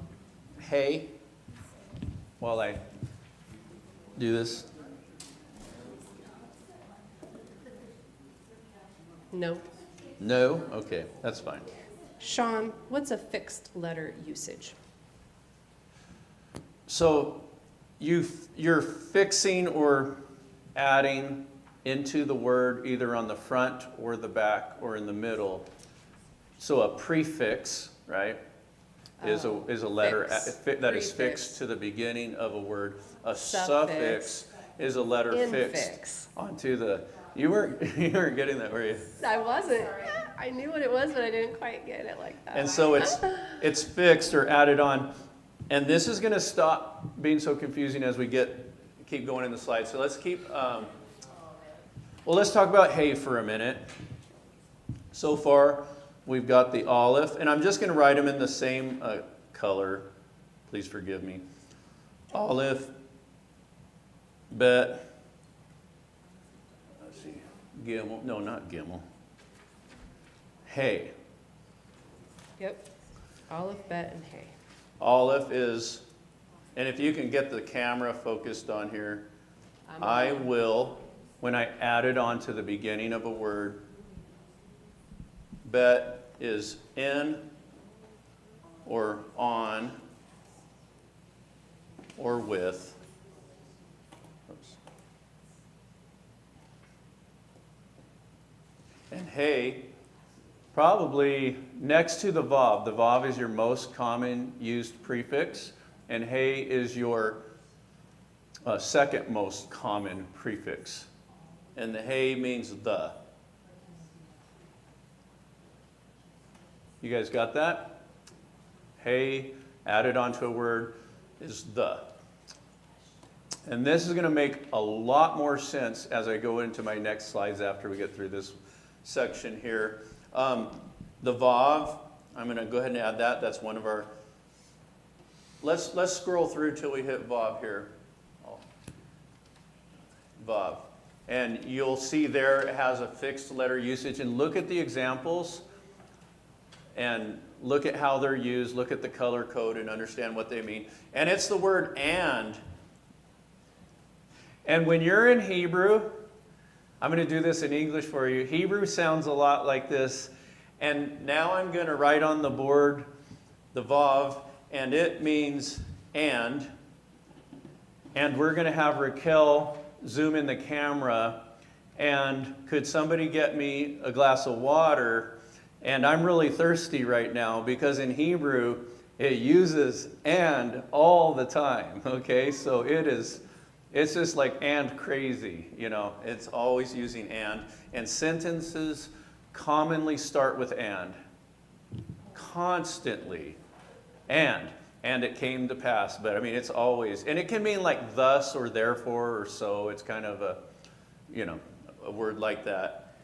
hey while I do this? No. No? Okay, that's fine. Sean, what's a fixed letter usage? So you're fixing or adding into the word either on the front or the back or in the middle. So a prefix, right, is a letter that is fixed to the beginning of a word. A suffix is a letter fixed onto the. You weren't getting that, were you? I wasn't. I knew what it was, but I didn't quite get it like that. And so it's fixed or added on. And this is going to stop being so confusing as we keep going in the slides. So let's keep, well, let's talk about hey for a minute. So far, we've got the Aleph, and I'm just going to write them in the same color. Please forgive me. Aleph, Bet, let's see, Gimel, no, not Gimel. Hey. Yep. Aleph, Bet, and hey. Aleph is, and if you can get the camera focused on here, I will, when I add it on to the beginning of a word, bet is in or on or with. Oops. And hey, probably next to the vav. The vav is your most common used prefix, and hey is your second most common prefix. And the hey means the. You guys got that? Hey added onto a word is the. And this is going to make a lot more sense as I go into my next slides after we get through this section here. The vav, I'm going to go ahead and add that. That's one of our. Let's scroll through till we hit vav here. Vav. And you'll see there it has a fixed letter usage. And look at the examples and look at how they're used. Look at the color code and understand what they mean. And it's the word and. And when you're in Hebrew, I'm going to do this in English for you. Hebrew sounds a lot like this. And now I'm going to write on the board the vav, and it means and. And we're going to have Raquel zoom in the camera. And could somebody get me a glass of water? And I'm really thirsty right now because in Hebrew, it uses and all the time. Okay, so it's just like and crazy, you know. It's always using and sentences commonly start with and. Constantly. And it came to pass. But I mean, it's always, and it can mean like thus or therefore or so. It's kind of a, you know, a word like that.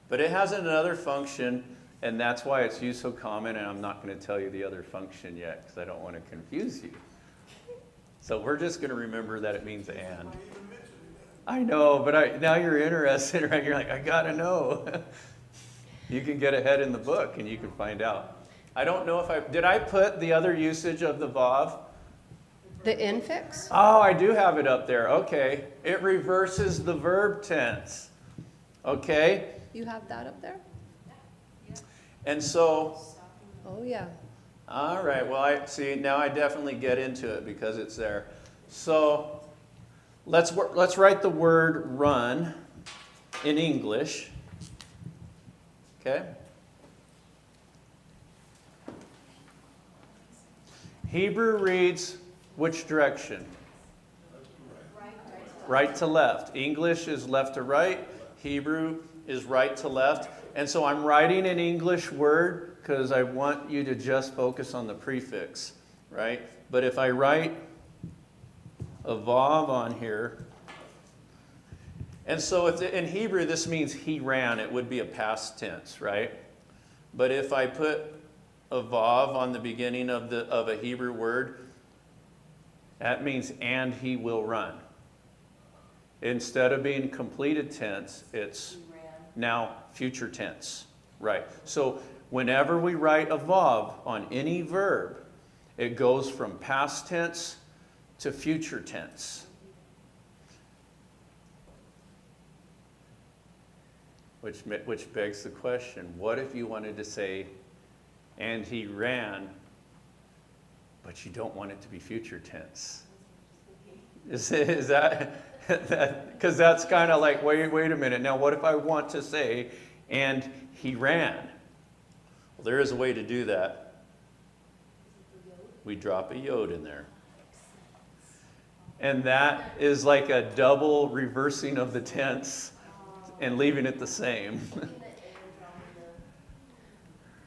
But it has another function, and that's why it's used so common, and I'm not going to tell you the other function yet because I don't want to confuse you. So we're just going to remember that it means and. I know, but now you're interested, right? You're like, I got to know. You can get ahead in the book and you can find out. I don't know if did I put the other usage of the vav? The infix? Oh, I do have it up there. Okay. It reverses the verb tense. Okay. You have that up there? And so. Oh, yeah. All right. Well, I see. Now I definitely get into it because it's there. So let's write the word run in English. Okay. Hebrew reads which direction? Right to left. English is left to right. Hebrew is right to left. And so I'm writing an English word because I want you to just focus on the prefix, right? But if I write a vav on here, and so in Hebrew this means he ran, it would be a past tense, right? But if I put a vav on the beginning of a Hebrew word, that means and he will run. Instead of being completed tense, it's now future tense, right? So whenever we write a vav on any verb, it goes from past tense to future tense. Which begs the question, what if you wanted to say, and he ran, but you don't want it to be future tense? Is that, because that's kind of like, wait a minute. Now, what if I want to say, and he ran? Well, there is a way to do that. We drop a yod in there. And that is like a double reversing of the tense and leaving it the same.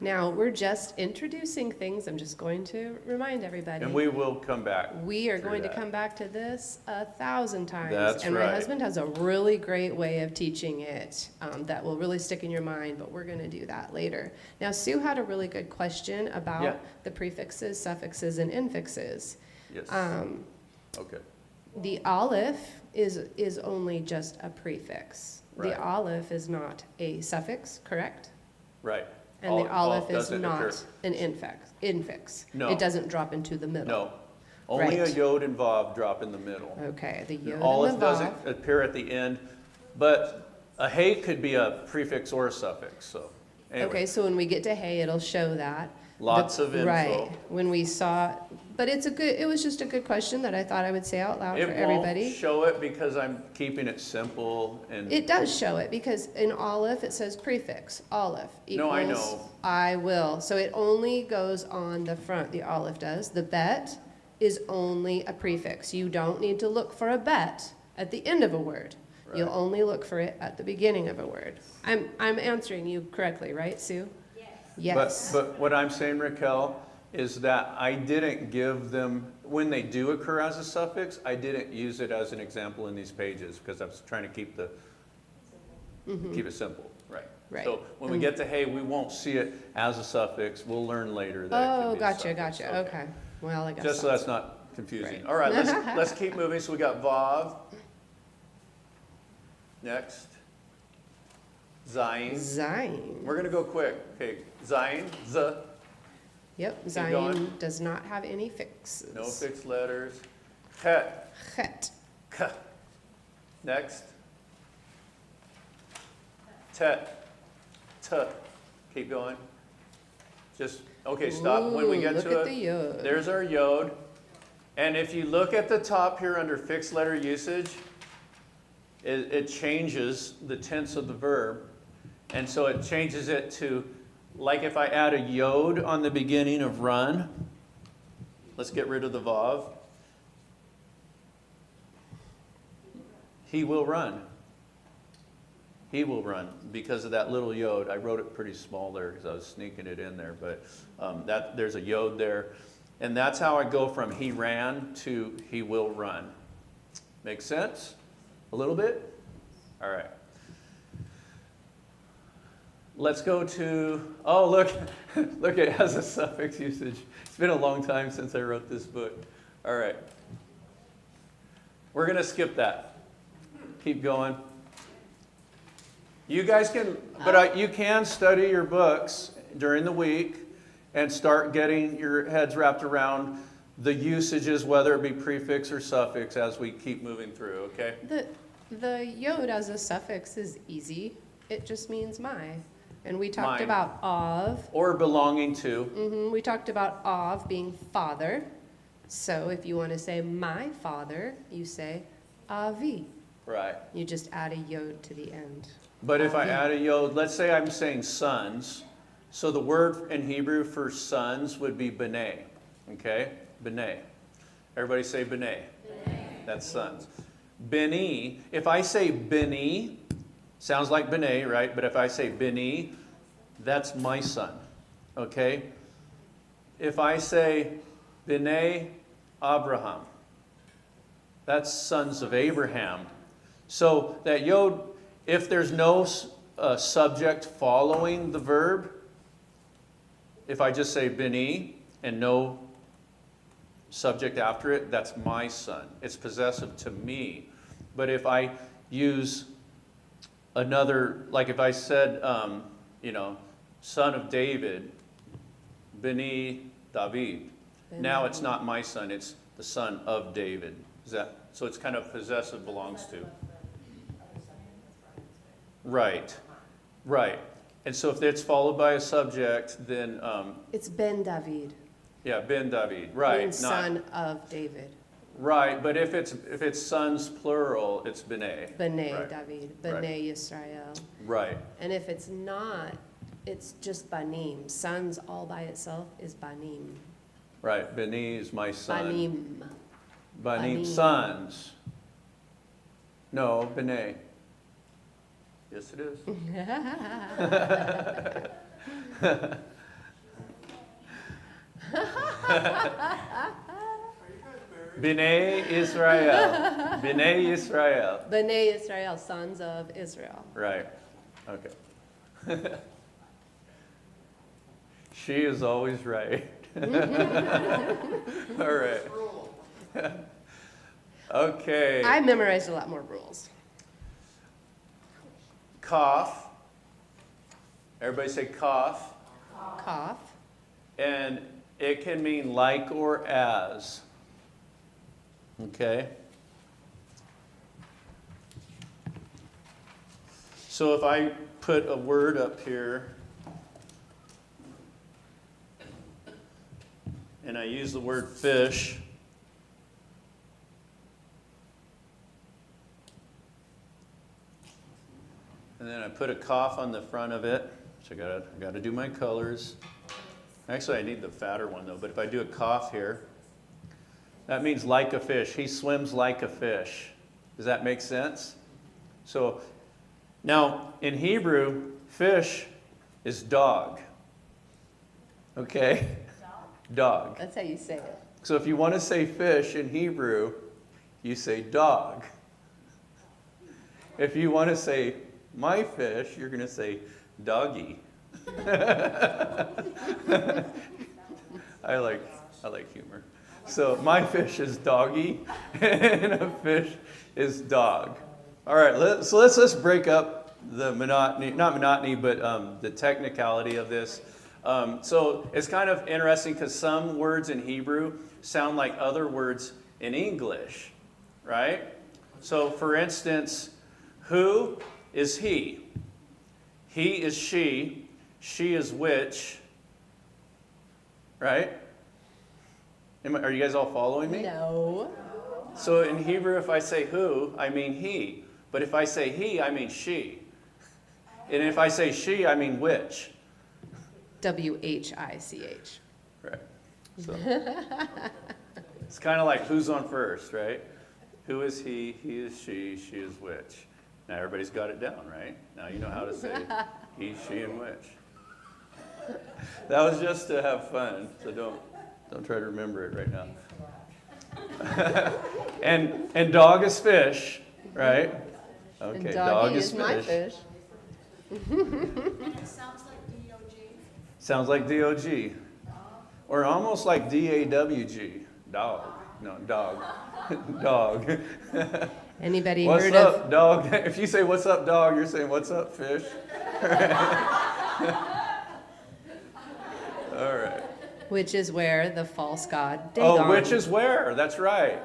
Now, we're just introducing things. I'm just going to remind everybody. And we will come back. We are through going that. to come back to this 1,000 times. That's and right. my husband has a really great way of teaching it that will really stick in your mind, but we're going to do that later. Now, Sue had a really good question about the prefixes, suffixes, and infixes. Yes. Okay. The aleph is only just a prefix. Right. The aleph is not a suffix, correct? Right. And the aleph is doesn't not appear. an infix. No. It doesn't drop into the middle. No. Only Right. a yod and vav drop in the middle. Okay, the yod Aleph and the doesn't vav. appear at the end, but a hey could be a prefix or a suffix. So anyway. Okay, so when we get to hey, it'll show that. Lots of info. Right, when we saw, but it was just a good question that I thought I would say out loud It for won't everybody. show it because I'm keeping it simple and. It does show it, because in Aleph, it says prefix, Aleph No, I equals know. I will. So it only goes on the front, the Aleph does. The bet is only a prefix. You don't need to look for a bet at the end of a word. You'll Right. only look for it at the beginning of a word. I'm answering you correctly, right, Sue? Yes. Yes. But what I'm saying, Raquel, is that I didn't give them, when they do occur as a suffix, I didn't use it as an example in these pages because I was trying to keep keep it simple, right? Right. So when we get to hey, we won't see it as a suffix. We'll learn later that it Oh, can be a gotcha, suffix. gotcha, okay. Well, I guess Just so that's not confusing. Right. All right, let's keep moving. So we got Vav. Next. Zayin. Zayin. We're going to go quick. Okay, Zayin, Z, Yep, going. Zayin does not have any fixes. no fixed letters. Het, Chet. K. Next. Tet, T. Keep going. Just, okay, stop. When we Ooh, get look to at it, the yod. there's our yod. And if you look at the top here under fixed letter usage, it changes the tense of the verb. And so it changes it to, like if I add a yod on the beginning of run, let's get rid of the vav. He will run. He will run because of that little yod. I wrote it pretty small there because I was sneaking it in there, but there's a yod there. And that's how I go from he ran to he will run. Make sense? A little bit? All right. Let's go to, oh, look, look, it has a suffix usage. It's been a long time since I wrote this book. All right. We're going to skip that. Keep going. You guys can, but you can study your books during the week and start getting your heads wrapped around the usages, whether it be prefix or suffix, as we keep moving through, okay? The yod as a suffix is easy. It just means my. And we talked Mine. about of. Or belonging to. We talked about of being father. So if you want to say my father, you say avi. Right. You just add a yod to the end. But if I Avi. add a yod, let's say I'm saying sons. So the word in Hebrew for sons would be b'nai. Okay? B'nai. Everybody say b'nai. That's sons. Beni, if I say beni, sounds like b'nai, right? But if I say beni, that's my son. Okay? If I say b'nai Abraham, that's sons of Abraham. So that yod, if there's no subject following the verb, if I just say beni and no subject after it, that's my son. It's possessive to me. But if I use another, like if I said, son of David, beni David, now it's not my son, it's the son of David. So it's kind of possessive belongs to. Right, right. And so if it's followed by a subject, then, It's Ben David. yeah, ben David, right. Means son of David. Right, but if it's sons plural, it's b'nai. B'nai Right. David. Right. B'nai Yisrael. Right, And if it's not, it's just banim. Sons all by itself is banim. right. Beni is my son. Banim. Banim, Banim. sons. No, b'nai. Yes, it is. B'nai Israel. B'nai Israel. B'nai Yisrael, sons of Israel. Right. Okay. She is always right. All right. Okay. I memorized a lot more rules. Cough. Everybody say cough. Cough. And it can mean like or as. Okay? So if I put a word up here, and I use the word fish. And then I put a cough on the front of it. So I gotta do my colors. Actually, I need the fatter one though, but if I do a cough here, that means like a fish. He swims like a fish. Does that make sense? So now in Hebrew, fish is dog. Okay? Dog. That's how you say it. So if you want to say fish in Hebrew, you say dog. If you want to say my fish, you're going to say doggy. I like humor. So my fish is doggy, and a fish is dog. All right, let's break up the monotony, not monotony, but the technicality of this. So it's kind of interesting because some words in Hebrew sound like other words in English, right? So for instance, who is he? He is she. She is which, right? Are you guys all following me? No. So in Hebrew, if I say who, I mean he. But if I say he, I mean she. And if I say she, I mean which. WHICH. Right. So it's kind of like who's on first, right? Who is he? He is she. She is which. Now everybody's got it down, right? Now you know how to say he, she, and which. That was just to have fun, so don't try to remember it right now. and dog is fish, right? Okay, And dog doggy is is my fish. fish. Sounds like DOG. Or almost like DAWG. Dog. No, dog. Dog. Anybody What's heard up, dog? If you say what's up, dog, you're saying what's up, fish. All right. which is where the false god Dagon. Oh, which is where? That's right.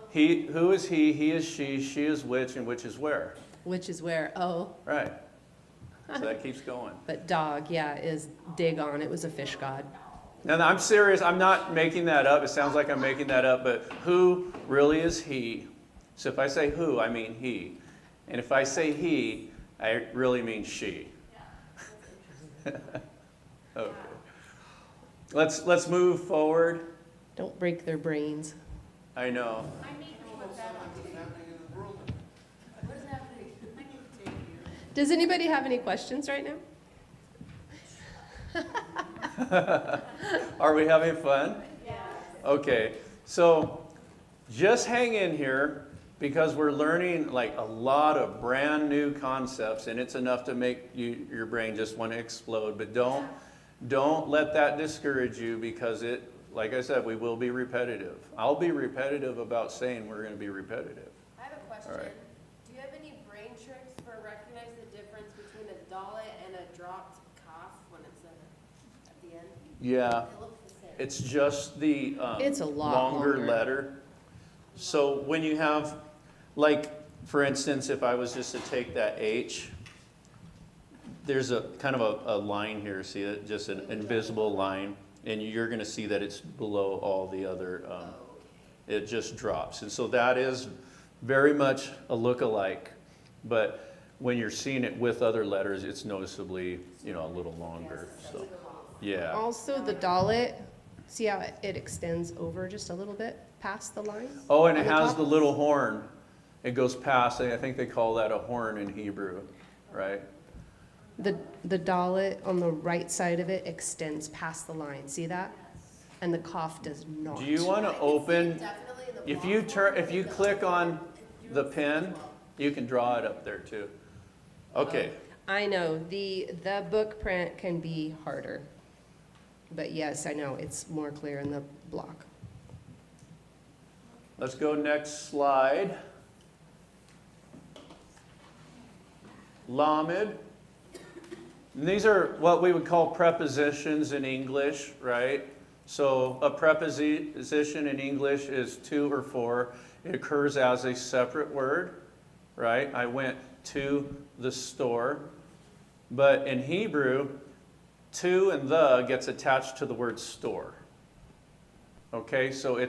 He, who is he? He is she is which, and which is where? Which is where, oh, Right. So that keeps going. but dog, yeah, is Dagon. It was a fish god. And I'm serious. I'm not making that up. It sounds like I'm making that up, but who really is he? So if I say who, I mean he. And if I say he, I really mean she. Okay. Let's move forward. Don't break their brains. I know. Does anybody have any questions right now? Are we having fun? Yeah. Okay. So just hang in here because we're learning like a lot of brand new concepts, and it's enough to make your brain just want to explode. But don't let that discourage you, because it, like I said, we will be repetitive. I'll be repetitive about saying we're going to be repetitive. I have a question. All right. Do you have any brain tricks for recognizing the difference between a dalet and a dropped cough when it's at the end? Yeah, They look the same. it's just the It's a lot longer longer. letter. So when you have, like, for instance, if I was just to take that H, there's a kind of a line here, see it? Just an invisible line, and you're going to see that it's below all the other, it just drops. And so that is very much a look-alike, but when you're seeing it with other letters, it's noticeably, a little longer. So, yeah. Also, the Dalet, see how it extends over just a little bit past the line? Oh, and it on the has top? the little horn. It goes past, I think they call that a horn in Hebrew, right? The Dalet on the right side of it extends past the line. See that? And the cough does not. Do you want to open, Definitely in the if you click on the pen, you can draw it up there too. Okay, I know, the book print can be harder. But yes, I know, it's more clear in the block. let's go next slide. Lamed. And these are what we would call prepositions in English, right? So a preposition in English is to or for. It occurs as a separate word, right? I went to the store. But in Hebrew, to and the gets attached to the word store, Okay, so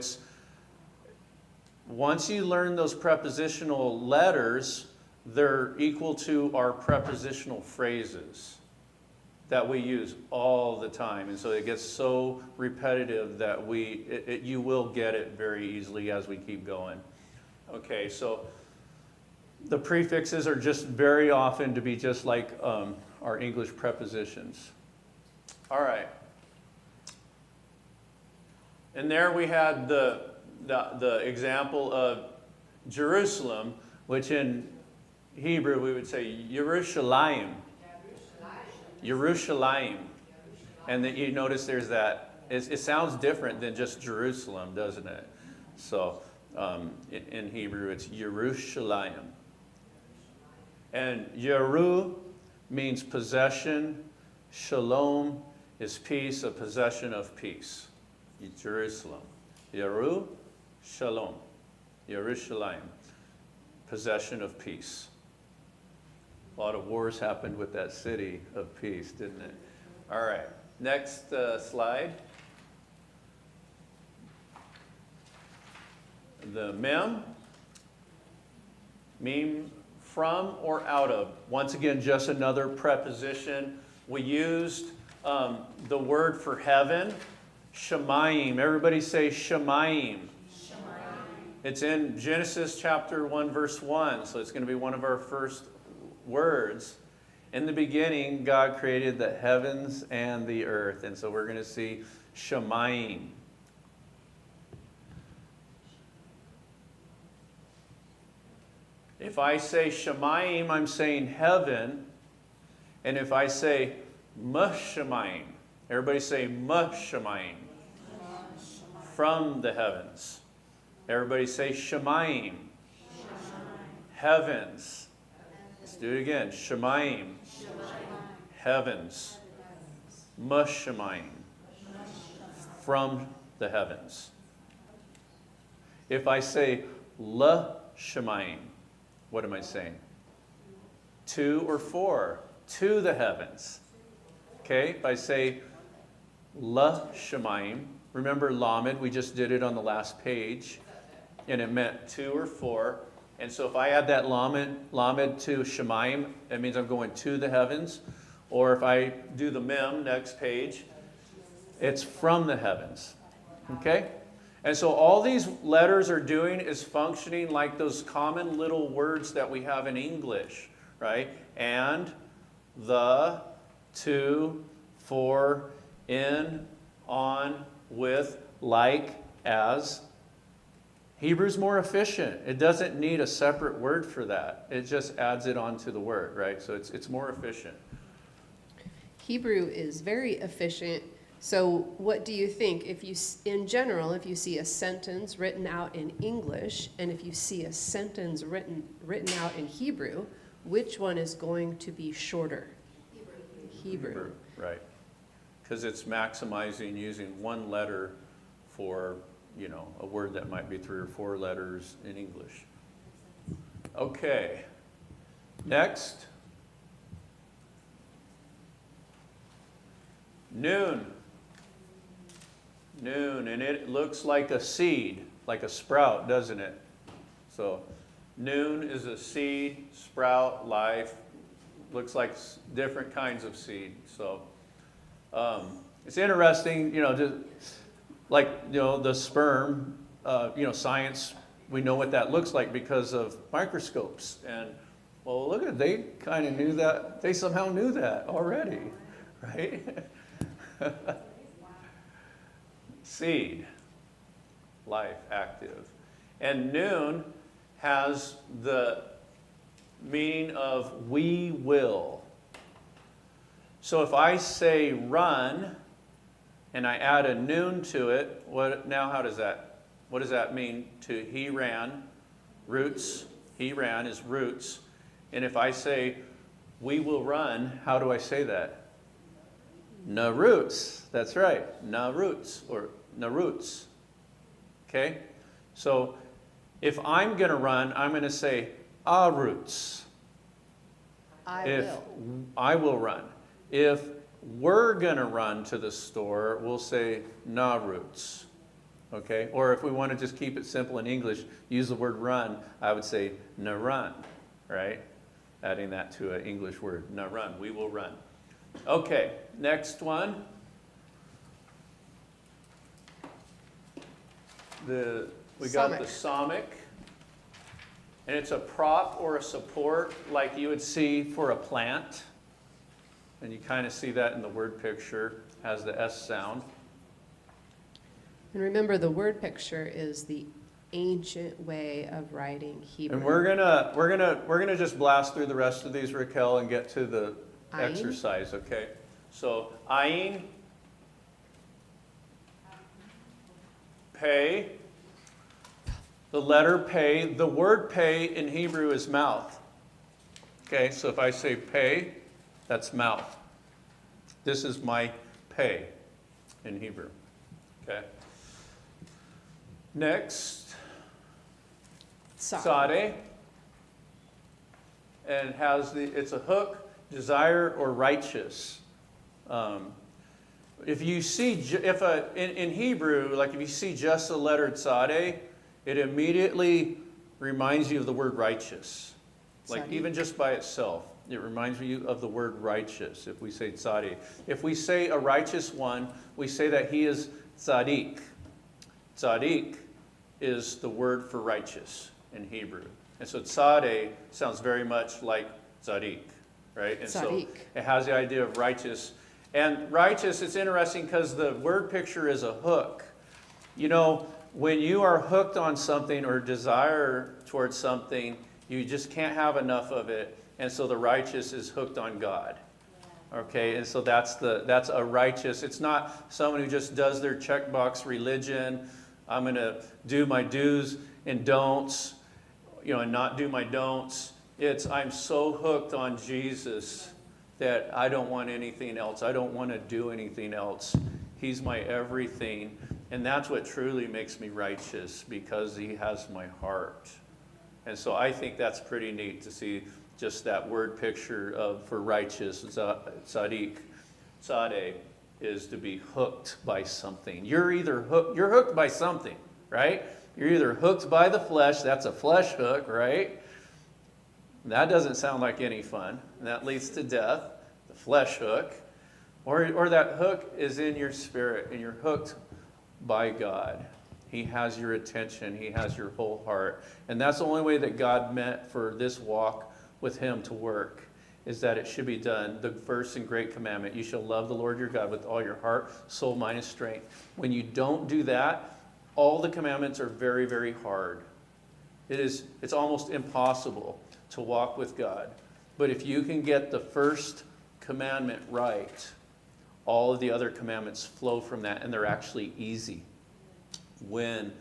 once you learn those prepositional letters, they're equal to our prepositional phrases that we use all the time. And so it gets so repetitive that you will get it very easily as we keep going. Okay, so the prefixes are just very often to be just like our English prepositions. All right. And there we had the example of Jerusalem, which in Hebrew we would say Yerushalayim. Yerushalayim. And that you notice there's that, it sounds different than just Jerusalem, doesn't it? So in Hebrew it's Yerushalayim. And Yeru means possession. Shalom is peace, a possession of peace. Jerusalem. Yeru, Shalom. Yerushalayim, possession of peace. A lot of wars happened with that city of peace, didn't it? All right, next slide. The mem, from or out of. Once again, just another preposition. We used the word for heaven, Shemayim. Everybody say Shemayim. It's in Genesis chapter 1, verse 1, so it's going to be one of our first words. In the beginning, God created the heavens and the earth, and so we're going to see Shemayim. If I say Shemayim, I'm saying heaven, and if I say Mashamayim, everybody say Mashamayim, from the heavens. Everybody say Shemayim. Heavens. Let's do it again. Shemayim. Heavens. Mashamayim. From the heavens. If I say La Shemayim, what am I saying? To or for? To the heavens. Okay, if I say La Shemayim, remember Lamed, we just did it on the last page, and it meant to or for. And so if I add that Lamed to Shemayim, that means I'm going to the heavens. Or if I do the Mem, next page, it's from the heavens. Okay? And so all these letters are doing is functioning like those common little words that we have in English, right? And, the, to, for, in, on, with, like, as. Hebrew's more efficient. It doesn't need a separate word for that. It just adds it onto the word, right? So it's more efficient. Hebrew is very efficient. So what do you think if you, in general, if you see a sentence written out in English and if you see a sentence written out in Hebrew, which one is going to be shorter? Hebrew. Right. Because it's maximizing using one letter for, a word that might be 3 or 4 letters in English. Okay. Next. Noon. Noon, and it looks like a seed, like a sprout, doesn't it? So, noon is a seed, sprout, life. Looks like different kinds of seed. So, it's interesting, just like, the sperm, science, we know what that looks like because of microscopes. And, well, look at it, they kind of knew that. They somehow knew that already, right? Seed, life, active. And noon has the meaning of we will. So if I say run and I add a noon to it, what does that mean to he ran? Roots, he ran is roots. And if I say we will run, how do I say that? Na roots, that's right, na roots or na roots. Okay? So if I'm going to run, I'm going to say a roots. I will run. If we're going to run to the store, we'll say na roots. okay? Or if we want to just keep it simple in English, use the word run, I would say na run, right? Adding that to an English word, na run, we will run. Okay, next one. We got the somic. And it's a prop or a support like you would see for a plant. And you kind of see that in the word picture, has the S sound. And remember, the word picture is the ancient way of writing Hebrew. And we're gonna just blast through the rest of these, Raquel, and get to the Ayin. exercise, okay? So, ayin, pay, the letter pay. The word pay in Hebrew is mouth. Okay, so if I say pay, that's mouth. This is my pay in Hebrew. Okay. Next, sade, and it's a hook, desire or righteous. If you see, in Hebrew, like if you see just the letter sade, it immediately reminds you of the word righteous. Like even just by itself, it reminds you of the word righteous if we say tzaddik. If we say a righteous one, we say that he is tzaddik. Tzaddik is the word for righteous in Hebrew. And so tzaddik sounds very much like tzaddik, right? And so it has the idea of righteous. And righteous, it's interesting because the word picture is a hook. You know, when you are hooked on something or desire towards something, you just can't have enough of it. And so the righteous is hooked on God. Okay, and so that's a righteous. It's not someone who just does their checkbox religion. I'm going to do my do's and don'ts, and not do my don'ts. It's I'm so hooked on Jesus that I don't want anything else. I don't want to do anything else. He's my everything. And that's what truly makes me righteous, because he has my heart. And so I think that's pretty neat to see just that word picture for righteous, tzaddik. Tzaddik is to be hooked by something. You're hooked by something, right? You're either hooked by the flesh, that's a flesh hook, right? That doesn't sound like any fun. And that leads to death, the flesh hook. Or that hook is in your spirit, and you're hooked by God. He has your attention. He has your whole heart. And that's the only way that God meant for this walk with him to work, is that it should be done. The first and great commandment, you shall love the Lord your God with all your heart, soul, mind, and strength. When you don't do that, all the commandments are very, very hard. It's almost impossible to walk with God. But if you can get the first commandment right, all of the other commandments flow from that, and they're actually easy when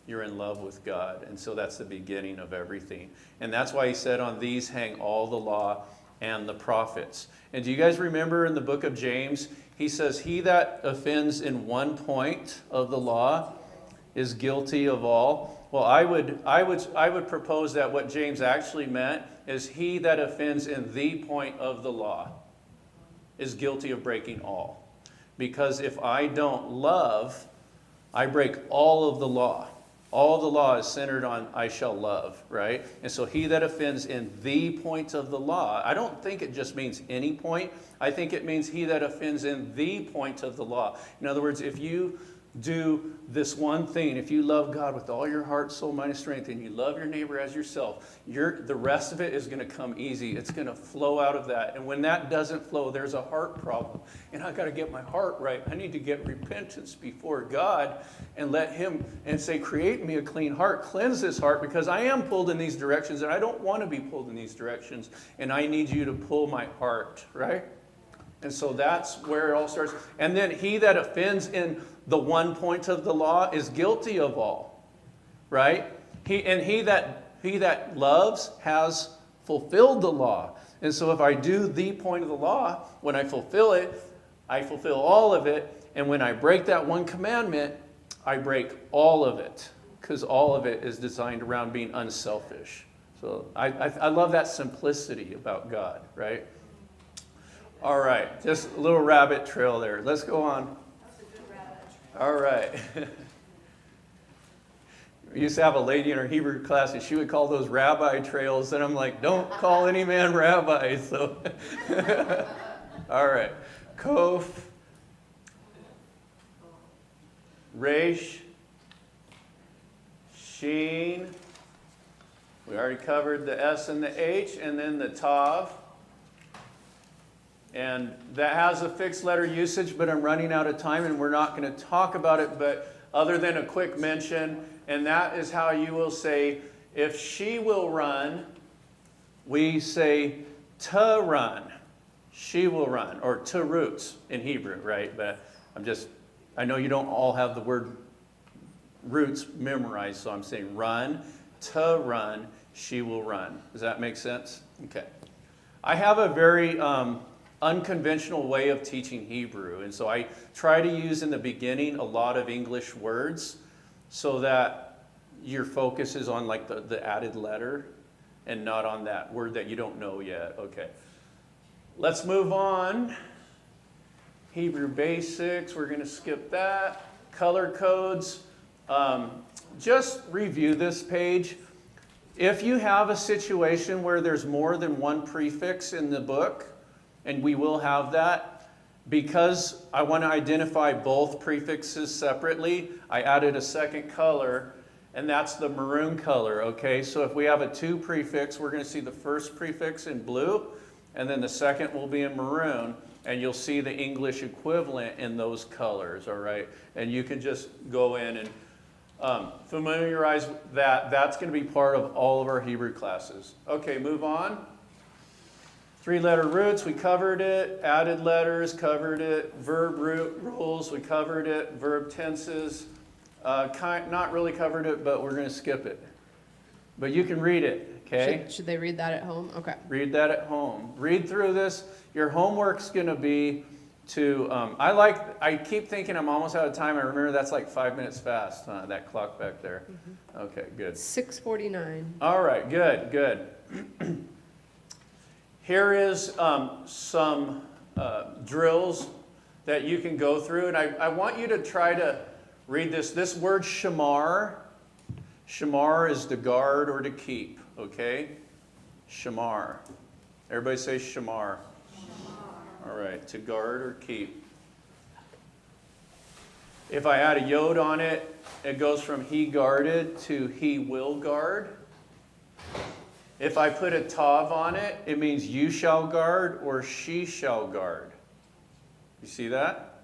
you're in love with God. And so that's the beginning of everything. And that's why he said, on these hang all the law and the prophets. And do you guys remember in the book of James, he says, he that offends in one point of the law is guilty of all. Well, I would propose that what James actually meant is he that offends in the point of the law is guilty of breaking all. Because if I don't love, I break all of the law. All the law is centered on I shall love, right? And so he that offends in the point of the law, I don't think it just means any point. I think it means he that offends in the point of the law. In other words, if you do this one thing, if you love God with all your heart, soul, mind, and strength, and you love your neighbor as yourself, the rest of it is going to come easy. It's going to flow out of that. And when that doesn't flow, there's a heart problem. And I've got to get my heart right. I need to get repentance before God and let him and say, create me a clean heart, cleanse this heart, because I am pulled in these directions and I don't want to be pulled in these directions. And I need you to pull my heart, right? And so that's where it all starts. And then he that offends in the one point of the law is guilty of all, right? He that loves has fulfilled the law. And so if I do the point of the law, when I fulfill it, I fulfill all of it. And when I break that one commandment, I break all of it, because all of it is designed around being unselfish. So I love that simplicity about God, right? All right, just a little rabbit trail there. Let's go on. All right. We used to have a lady in our Hebrew class, and she would call those rabbi trails, and I'm like, don't call any man rabbi. So, all right. Kof, Resh, Sheen. We already covered the S and the H, and then the Tav. And that has a fixed letter usage, but I'm running out of time, and we're not going to talk about it, but other than a quick mention, and that is how you will say, if she will run, we say to run. She will run, or to roots in Hebrew, right? But I know you don't all have the word roots memorized, so I'm saying run, to run, she will run. Does that make sense? Okay. I have a very unconventional way of teaching Hebrew, and so I try to use in the beginning a lot of English words so that your focus is on like the added letter and not on that word that you don't know yet. Okay. Let's move on. Hebrew basics, we're going to skip that. Color codes. Just review this page. If you have a situation where there's more than one prefix in the book, and we will have that, because I want to identify both prefixes separately, I added a second color, and that's the maroon color, okay? So if we have a to prefix, we're going to see the first prefix in blue, and then the second will be in maroon, and you'll see the English equivalent in those colors, all right? And you can just go in and familiarize with that. That's going to be part of all of our Hebrew classes. Okay, move on. 3-letter roots, we covered it. Added letters, covered it. Verb root rules, we covered it. Verb tenses, not really covered it, but we're going to skip it. But you can read it, okay? Should they read that at home? Okay. Read that at home. Read through this. Your homework's going to be to, I keep thinking I'm almost out of time. I remember that's like 5 minutes fast, that clock back there. Okay, good. 6:49. All right, good. Here is some drills that you can go through, and I want you to try to read this. This word shamar, shamar is to guard or to keep, okay? Shamar. Everybody say shamar. All right, to guard or keep. If I add a yod on it, it goes from he guarded to he will guard. If I put a tav on it, it means you shall guard or she shall guard. You see that?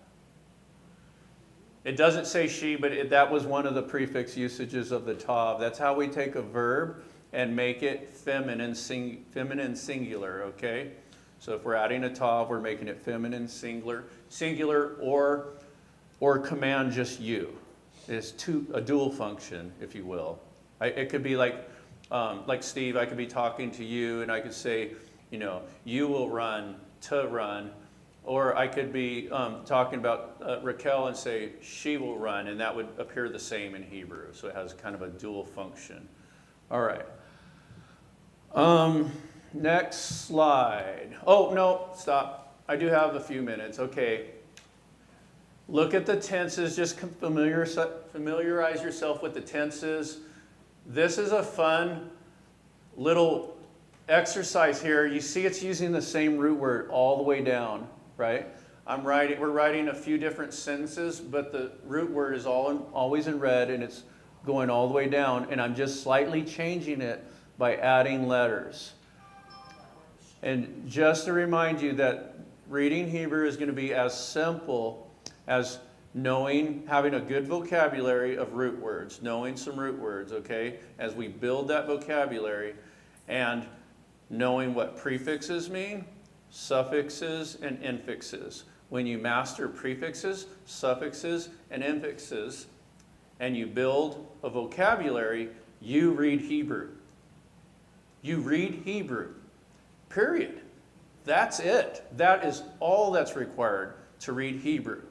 It doesn't say she, but that was one of the prefix usages of the tav. That's how we take a verb and make it feminine singular, okay? So if we're adding a tav, we're making it feminine singular or command just you. It's a dual function, if you will. It could be like Steve, I could be talking to you and I could say, you will run, to run. Or I could be talking about Raquel and say, she will run, and that would appear the same in Hebrew. So it has kind of a dual function. All right. Next slide. Oh, no, stop. I do have a few minutes. Okay. Look at the tenses. Just familiarize yourself with the tenses. This is a fun little exercise here. You see it's using the same root word all the way down, right? We're writing a few different sentences, but the root word is always in red, and it's going all the way down, and I'm just slightly changing it by adding letters. And just to remind you that reading Hebrew is going to be as simple as having a good vocabulary of root words, knowing some root words, okay? As we build that vocabulary and knowing what prefixes mean, suffixes, and infixes. When you master prefixes, suffixes, and infixes, and you build a vocabulary, you read Hebrew. You read Hebrew. Period. That's it. That is all that's required to read Hebrew.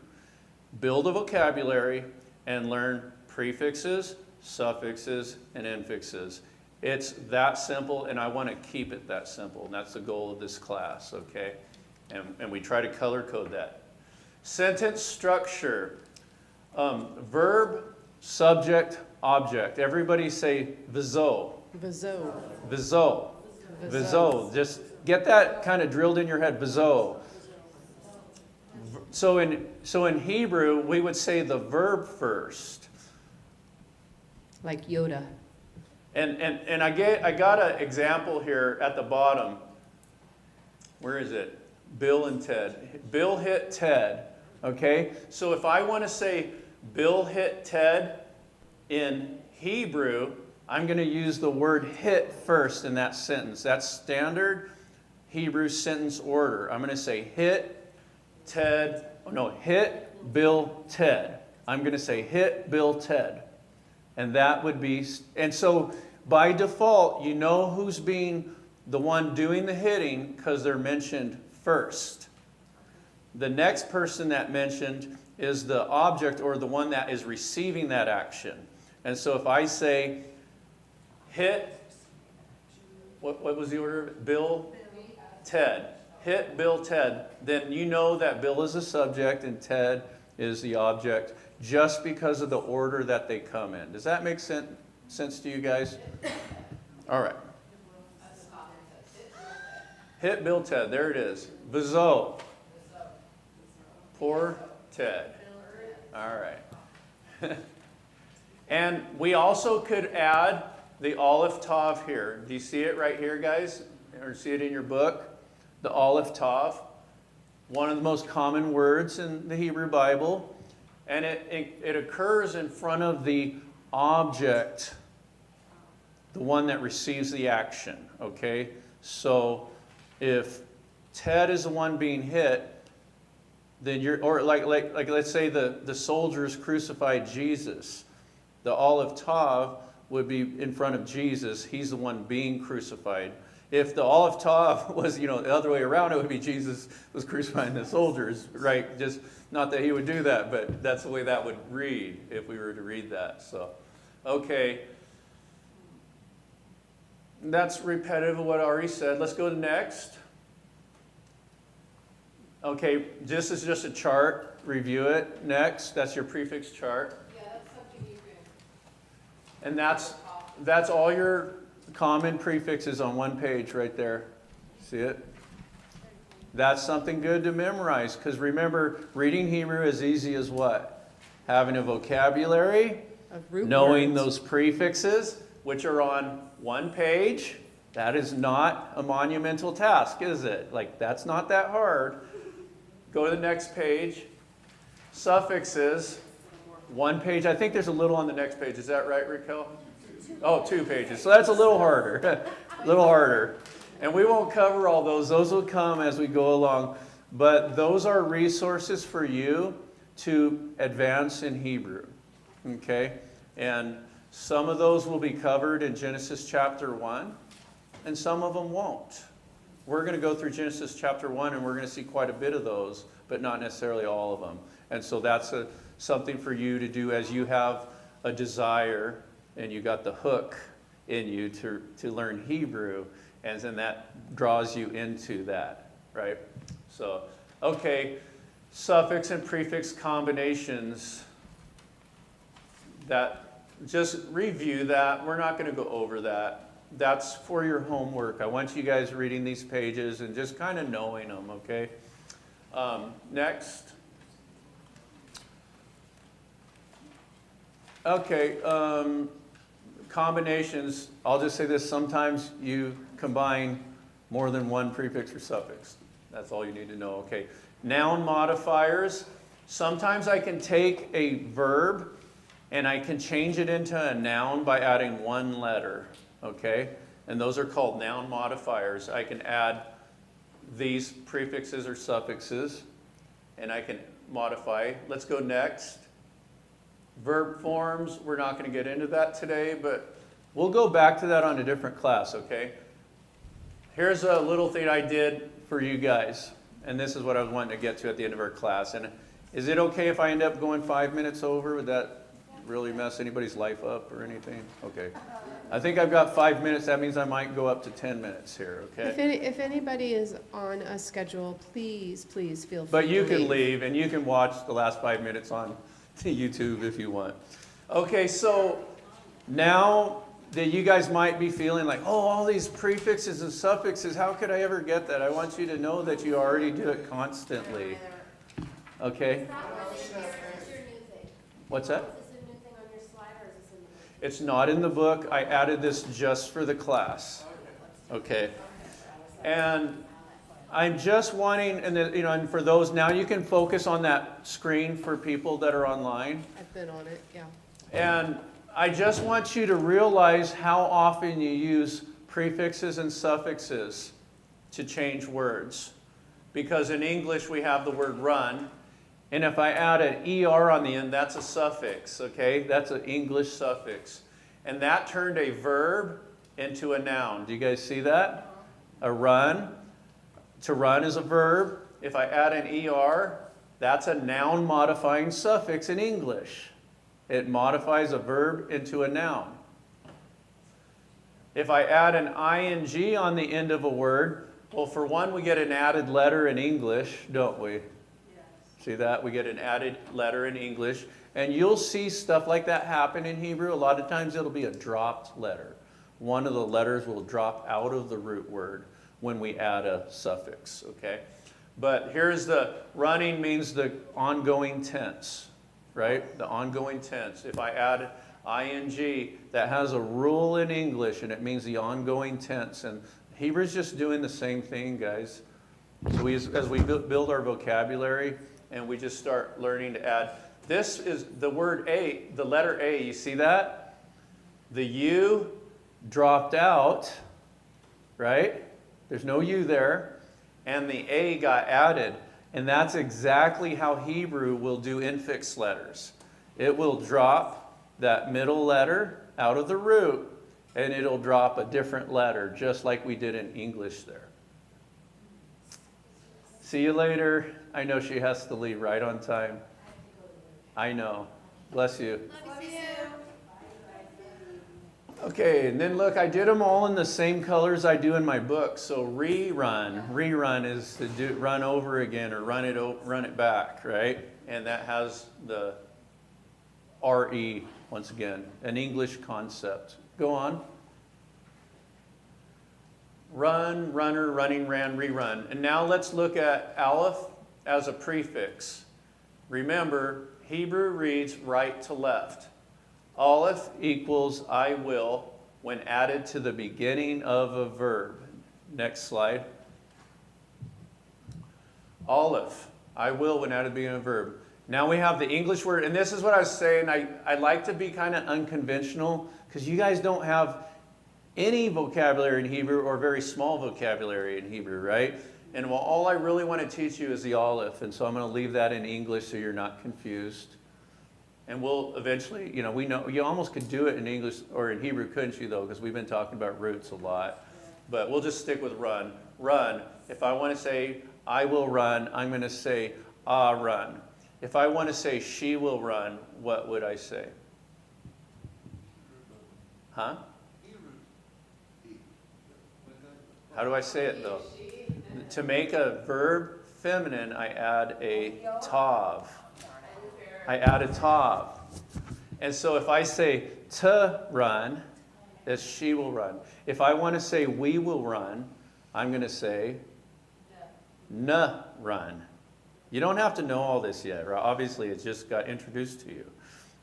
Build a vocabulary and learn prefixes, suffixes, and infixes. It's that simple, and I want to keep it that simple. And that's the goal of this class, okay? And we try to color code that. Sentence structure. Verb subject, object. Everybody say vizo, Vizo. vizo, vizo. Just get that kind of drilled in your head, vizo. So in Hebrew, we would say the verb first. Like Yoda. And I got an example here at the bottom. Where is it? Bill and Ted. Bill hit Ted. Okay? So if I want to say Bill hit Ted in Hebrew, I'm going to use the word hit first in that sentence. That's standard Hebrew sentence order. I'm going to say hit Ted. Oh no, hit Bill Ted. I'm going to say hit Bill Ted. And that would be, and so by default, you know who's being the one doing the hitting because they're mentioned first. The next person that mentioned is the object or the one that is receiving that action. And so if I say hit, what was the order? Bill, Ted. Hit Bill, Ted. Then you know that Bill is the subject and Ted is the object just because of the order that they come in. Does that make sense to you guys? All right. Hit Bill, Ted. There it is. Vizo. Poor Ted. All right. And we also could add the Aleph Tav here. Do you see it right here, guys? Or see it in your book? The Aleph Tav. One of the most common words in the Hebrew Bible. And it occurs in front of the object, the one that receives the action. Okay? So if Ted is the one being hit, then you're, or like let's say the soldiers crucified Jesus. The Aleph Tav would be in front of Jesus. He's the one being crucified. If the Aleph Tav was, the other way around, it would be Jesus was crucifying the soldiers, right? Just not that he would do that, but that's the way that would read if we were to read that. So, okay. That's repetitive of what I already said. Let's go to next. Okay, this is just a chart. Review it. Next, that's your prefix chart. Yeah, that's something you can. And that's all your common prefixes on one page right there. See it? That's something good to memorize because remember, reading Hebrew is easy as what? Having a vocabulary, Of root knowing words. those prefixes, which are on one page. That is not a monumental task, is it? Like, that's not that hard. Go to the next page. Suffixes, one page. I think there's a little on the next page. Is that right, Raquel? Oh, 2 pages. So that's a little harder. A little harder. And we won't cover all those. Those will come as we go along. But those are resources for you to advance in Hebrew. Okay? And some of those will be covered in Genesis chapter 1, and some of them won't. We're going to go through Genesis chapter 1, and we're going to see quite a bit of those, but not necessarily all of them. And so that's something for you to do as you have a desire, and you got the hook in you to learn Hebrew, and then that draws you into that, right? So, okay, suffix and prefix combinations. That, just review that. We're not going to go over that. That's for your homework. I want you guys reading these pages and just kind of knowing them, okay? Next. Okay, combinations. I'll just say this. Sometimes you combine more than one prefix or suffix. That's all you need to know, okay? Noun modifiers. Sometimes I can take a verb and I can change it into a noun by adding one letter, okay? And those are called noun modifiers. I can add these prefixes or suffixes, and I can modify. Let's go next. Verb forms, we're not going to get into that today, but we'll go back to that on a different class, okay? Here's a little thing I did for you guys, and this is what I was wanting to get to at the end of our class. And is it okay if I end up going 5 minutes over? Would that really mess anybody's life up or anything? Okay. I think I've got 5 minutes. That means I might go up to 10 minutes here, okay? If anybody is on a schedule, please feel free But you to can leave and you can watch the last 5 minutes on YouTube if you want. Okay, so now that you guys might be feeling like, oh, all these prefixes and suffixes, how could I ever get that? I want you to know that you already do it constantly. Okay? Is that one in here, it's your new thing? What's that? Is this a new thing on your slide, or is this in the book? It's not in the book. I added this just for the class. Okay. And I'm just wanting, and for those, now you can focus on that screen for people that are online. I've been on it, yeah. And I just want you to realize how often you use prefixes and suffixes to change words. Because in English we have the word run, and if I add an ER on the end, that's a suffix, okay? That's an English suffix. And that turned a verb into a noun. Do you guys see that? A run. To run is a verb. If I add an ER, that's a noun modifying suffix in English. It modifies a verb into a noun. If I add an ing on the end of a word, well, for one, we get an added letter in English, don't we? Yes. See that? We get an added letter in English. And you'll see stuff like that happen in Hebrew. A lot of times it'll be a dropped letter. One of the letters will drop out of the root word when we add a suffix, okay? But here's the running means the ongoing tense, right? The ongoing tense. If I add ing, that has a rule in English, and it means the ongoing tense. And Hebrew's just doing the same thing, guys. So as we build our vocabulary, and we just start learning to add. This is the word A, the letter A, you see that? The U dropped out, right? There's no U there. And the A got added. And that's exactly how Hebrew will do infix letters. It will drop that middle letter out of the root, and it'll drop a different letter, just like we did in English there. See you later. I know she has to leave right on time. I know. Bless you. Love you. Okay, and then look, I did them all in the same colors I do in my book. So rerun is to run over again or run it back, right? And that has the RE once again, an English concept. Go on. Run, runner, running, ran, rerun. And now let's look at Aleph as a prefix. Remember, Hebrew reads right to left. Aleph equals I will when added to the beginning of a verb. Next slide. Aleph, I will when added to the beginning of a verb. Now we have the English word, and this is what I was saying. I like to be kind of unconventional because you guys don't have any vocabulary in Hebrew or very small vocabulary in Hebrew, right? And all I really want to teach you is the Aleph, and so I'm going to leave that in English so you're not confused. And we'll eventually, we know, you almost could do it in English or in Hebrew, couldn't you, though? Because we've been talking about roots a lot. But we'll just stick with run. Run. If I want to say, I will run, I'm going to say, run. If I want to say, she will run, what would I say? Huh? How do I say it, though? To make a verb feminine, I add a tav. I add a tav. And so if I say to run, that's she will run. If I want to say we will run, I'm going to say n run. You don't have to know all this yet, right? Obviously, it just got introduced to you,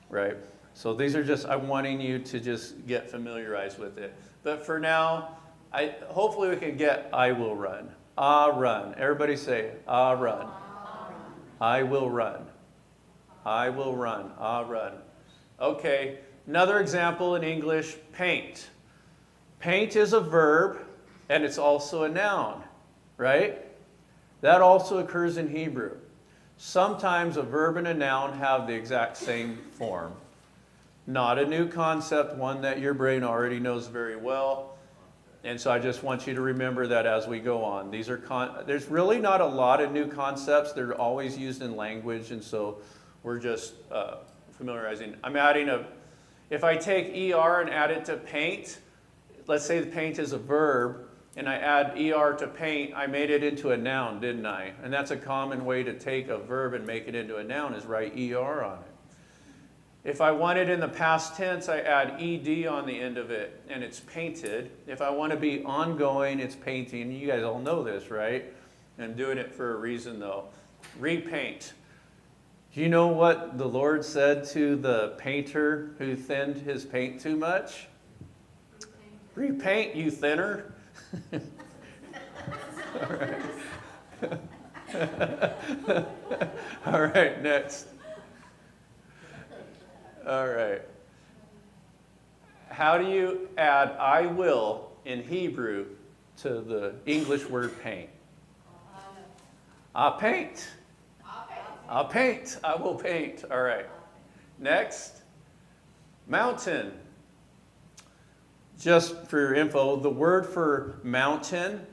right? So these are just, I'm wanting you to just get familiarized with it. But for now, hopefully we can get I will run. Run. Everybody say, run. I will run. I will run. Run. Okay, another example in English, paint. Paint is a verb, and it's also a noun, right? That also occurs in Hebrew. Sometimes a verb and a noun have the exact same form. Not a new concept, one that your brain already knows very well. And so I just want you to remember that as we go on. These are there's really not a lot of new concepts. They're always used in language, and so we're just familiarizing. I'm adding if I take ER and add it to paint, let's say the paint is a verb, and I add ER to paint, I made it into a noun, didn't I? And that's a common way to take a verb and make it into a noun is write ER on it. If I want it in the past tense, I add ed on the end of it, and it's painted. If I want to be ongoing, it's painting. You guys all know this, right? I'm doing it for a reason, though. Repaint. Do you know what the Lord said to the painter who thinned his paint too much? Repaint, you thinner. All right. All right, next. All right. How do you add I will in Hebrew to the English word paint? I'll paint. I'll paint. I will paint. All right. Next. Mountain. Just for your info, the word for mountain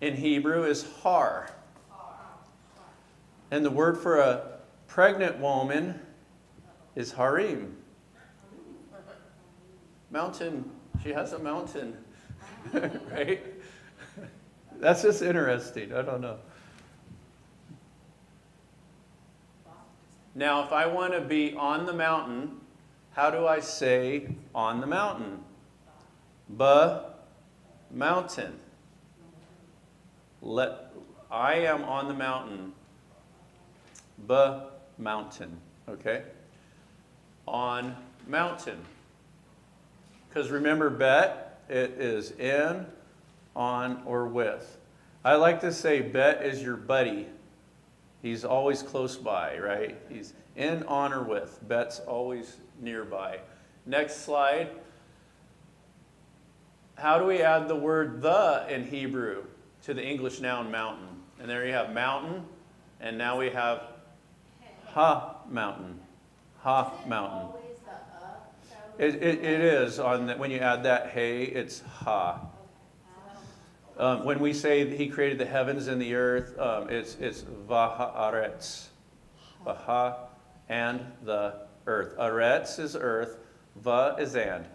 in Hebrew is har. And the word for a pregnant woman is harim. Mountain. She has a mountain. Right? That's just interesting. I don't know. Now, if I want to be on the mountain, how do I say on the mountain? Mountain. I am on the mountain. Mountain. Okay? On mountain. Because remember, bet, it is in, on, or with. I like to say bet is your buddy. He's always close by, right? He's in, on, or with. Bet's always nearby. Next slide. How do we add the word the in Hebrew to the English noun mountain? And there you have mountain, and now we have ha mountain. Ha mountain. Always the sound? It is on when you add that hey, it's ha. When we say that he created the heavens and the earth, it's va'aretz. Vaha and the earth. Aretz is earth, va is and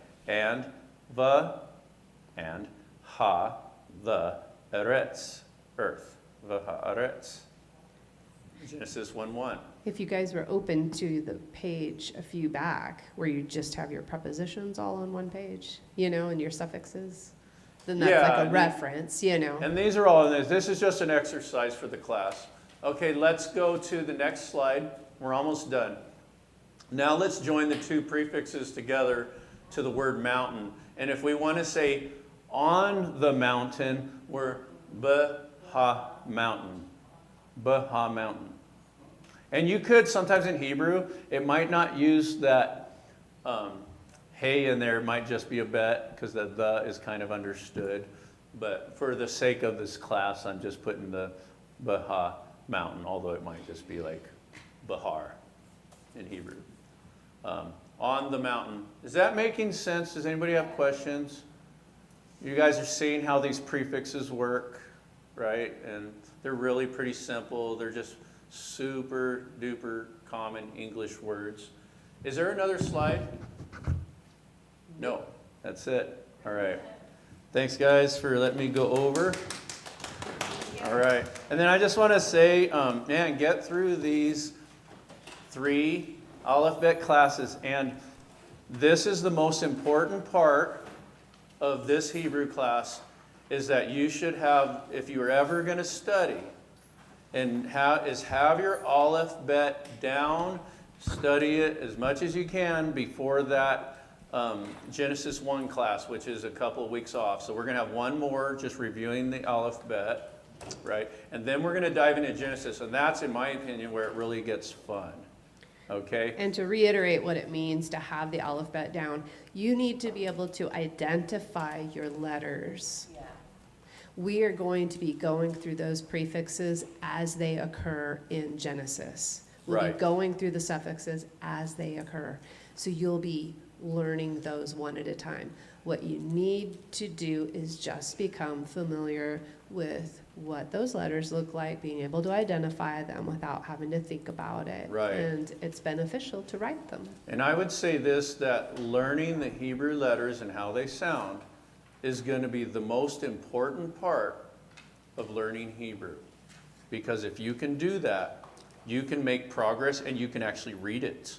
va and ha, the eretz, earth. Va'aretz. Genesis 1:1. If you guys were open to the page a few back, where you just have your prepositions all on one page, and your suffixes, then that's like a reference, And these are all in this. This is just an exercise for the class. Okay, let's go to the next slide. We're almost done. Now let's join the two prefixes together to the word mountain. And if we want to say on the mountain, we're Baha mountain. Baha mountain. And you could, sometimes in Hebrew, it might not use that hey in there. It might just be a bet, because the is kind of understood. But for the sake of this class, I'm just putting the Baha mountain, although it might just be like Bahar in Hebrew. On the mountain. Is that making sense? Does anybody have questions? You guys are seeing how these prefixes work, right? And they're really pretty simple. They're just super duper common English words. Is there another slide? No, that's it. All right. Thanks, guys, for letting me go over. All right. And then I just want to say, man, get through these 3 Aleph Bet classes. And this is the most important part of this Hebrew class, is that you should have, if you are ever going to study, and have your Aleph Bet down, study it as much as you can before that Genesis 1 class, which is a couple of weeks off. So we're going to have one more just reviewing the Aleph Bet, right? And then we're going to dive into Genesis, and that's, in my opinion, where it really gets fun. Okay? And to reiterate what it means to have the Aleph Bet down, you need to be able to identify your letters. Yeah. We are going to be going through those prefixes as they occur in Genesis. We'll Right. be going through the suffixes as they occur. So you'll be learning those one at a time. What you need to do is just become familiar with what those letters look like, being able to identify them without having to think about it. Right. And it's beneficial to write them. And I would say this, that learning the Hebrew letters and how they sound is going to be the most important part of learning Hebrew. Because if you can do that, you can make progress and you can actually read it.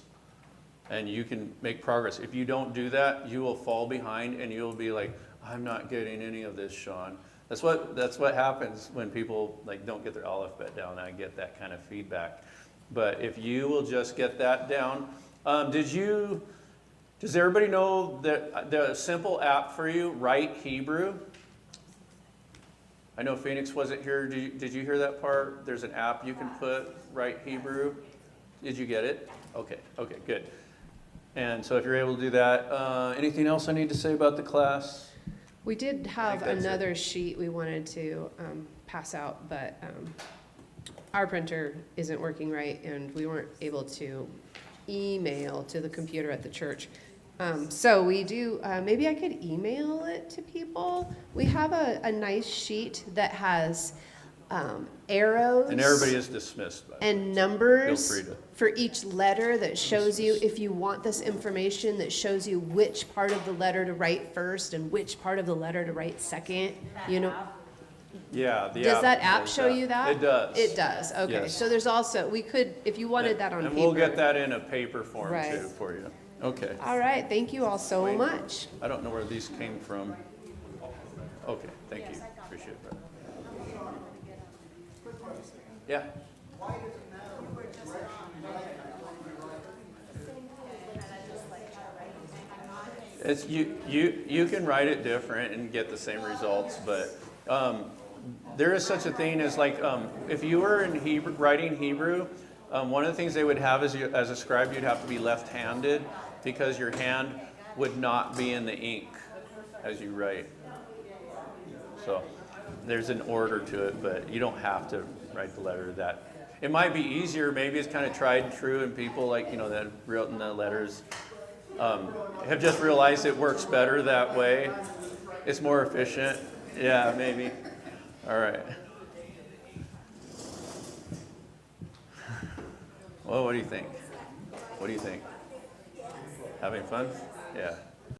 and you can make progress. If you don't do that, you will fall behind and you'll be like, I'm not getting any of this, Sean. That's what happens when people like don't get their Aleph Bet down. I get that kind of feedback. But if you will just get that down, does everybody know that the simple app for you, Write Hebrew? I know Phoenix wasn't here. Did you hear that part? There's an app you can put, Write Hebrew. Did you get it? Okay, good. And so if you're able to do that, anything else I need to say about the class? We did have that's it. another sheet we wanted to pass out, but our printer isn't working right, and we weren't able to email to the computer at the church. So we do, maybe I could email it to people. We have a nice sheet that has arrows. And everybody is dismissed. By the way. And numbers Feel free to. for each letter that shows you, if you want this information, that shows you which part of the letter to write first and which part of the letter to write second, you know. Yeah, the Does that app does show you that? It does. It does, okay. Yes. So there's also, we could, if you wanted that on paper. And we'll get that in a paper form Right. too for you. Okay. All right, thank you all so much. I don't know where these came from. Okay, thank you. Appreciate that. Yeah. It's you can write it different and get the same results, but there is such a thing as like if you were in Hebrew, writing Hebrew, one of the things they would have is as a scribe you'd have to be left-handed because your hand would not be in the ink as you write. So there's an order to it, but you don't have to write the letter that. It might be easier. Maybe it's kind of tried and true, and people like that wrote in the letters have just realized it works better that way. It's more efficient. Yeah, maybe. All right. Well, what do you think? What do you think? Having fun? Yeah.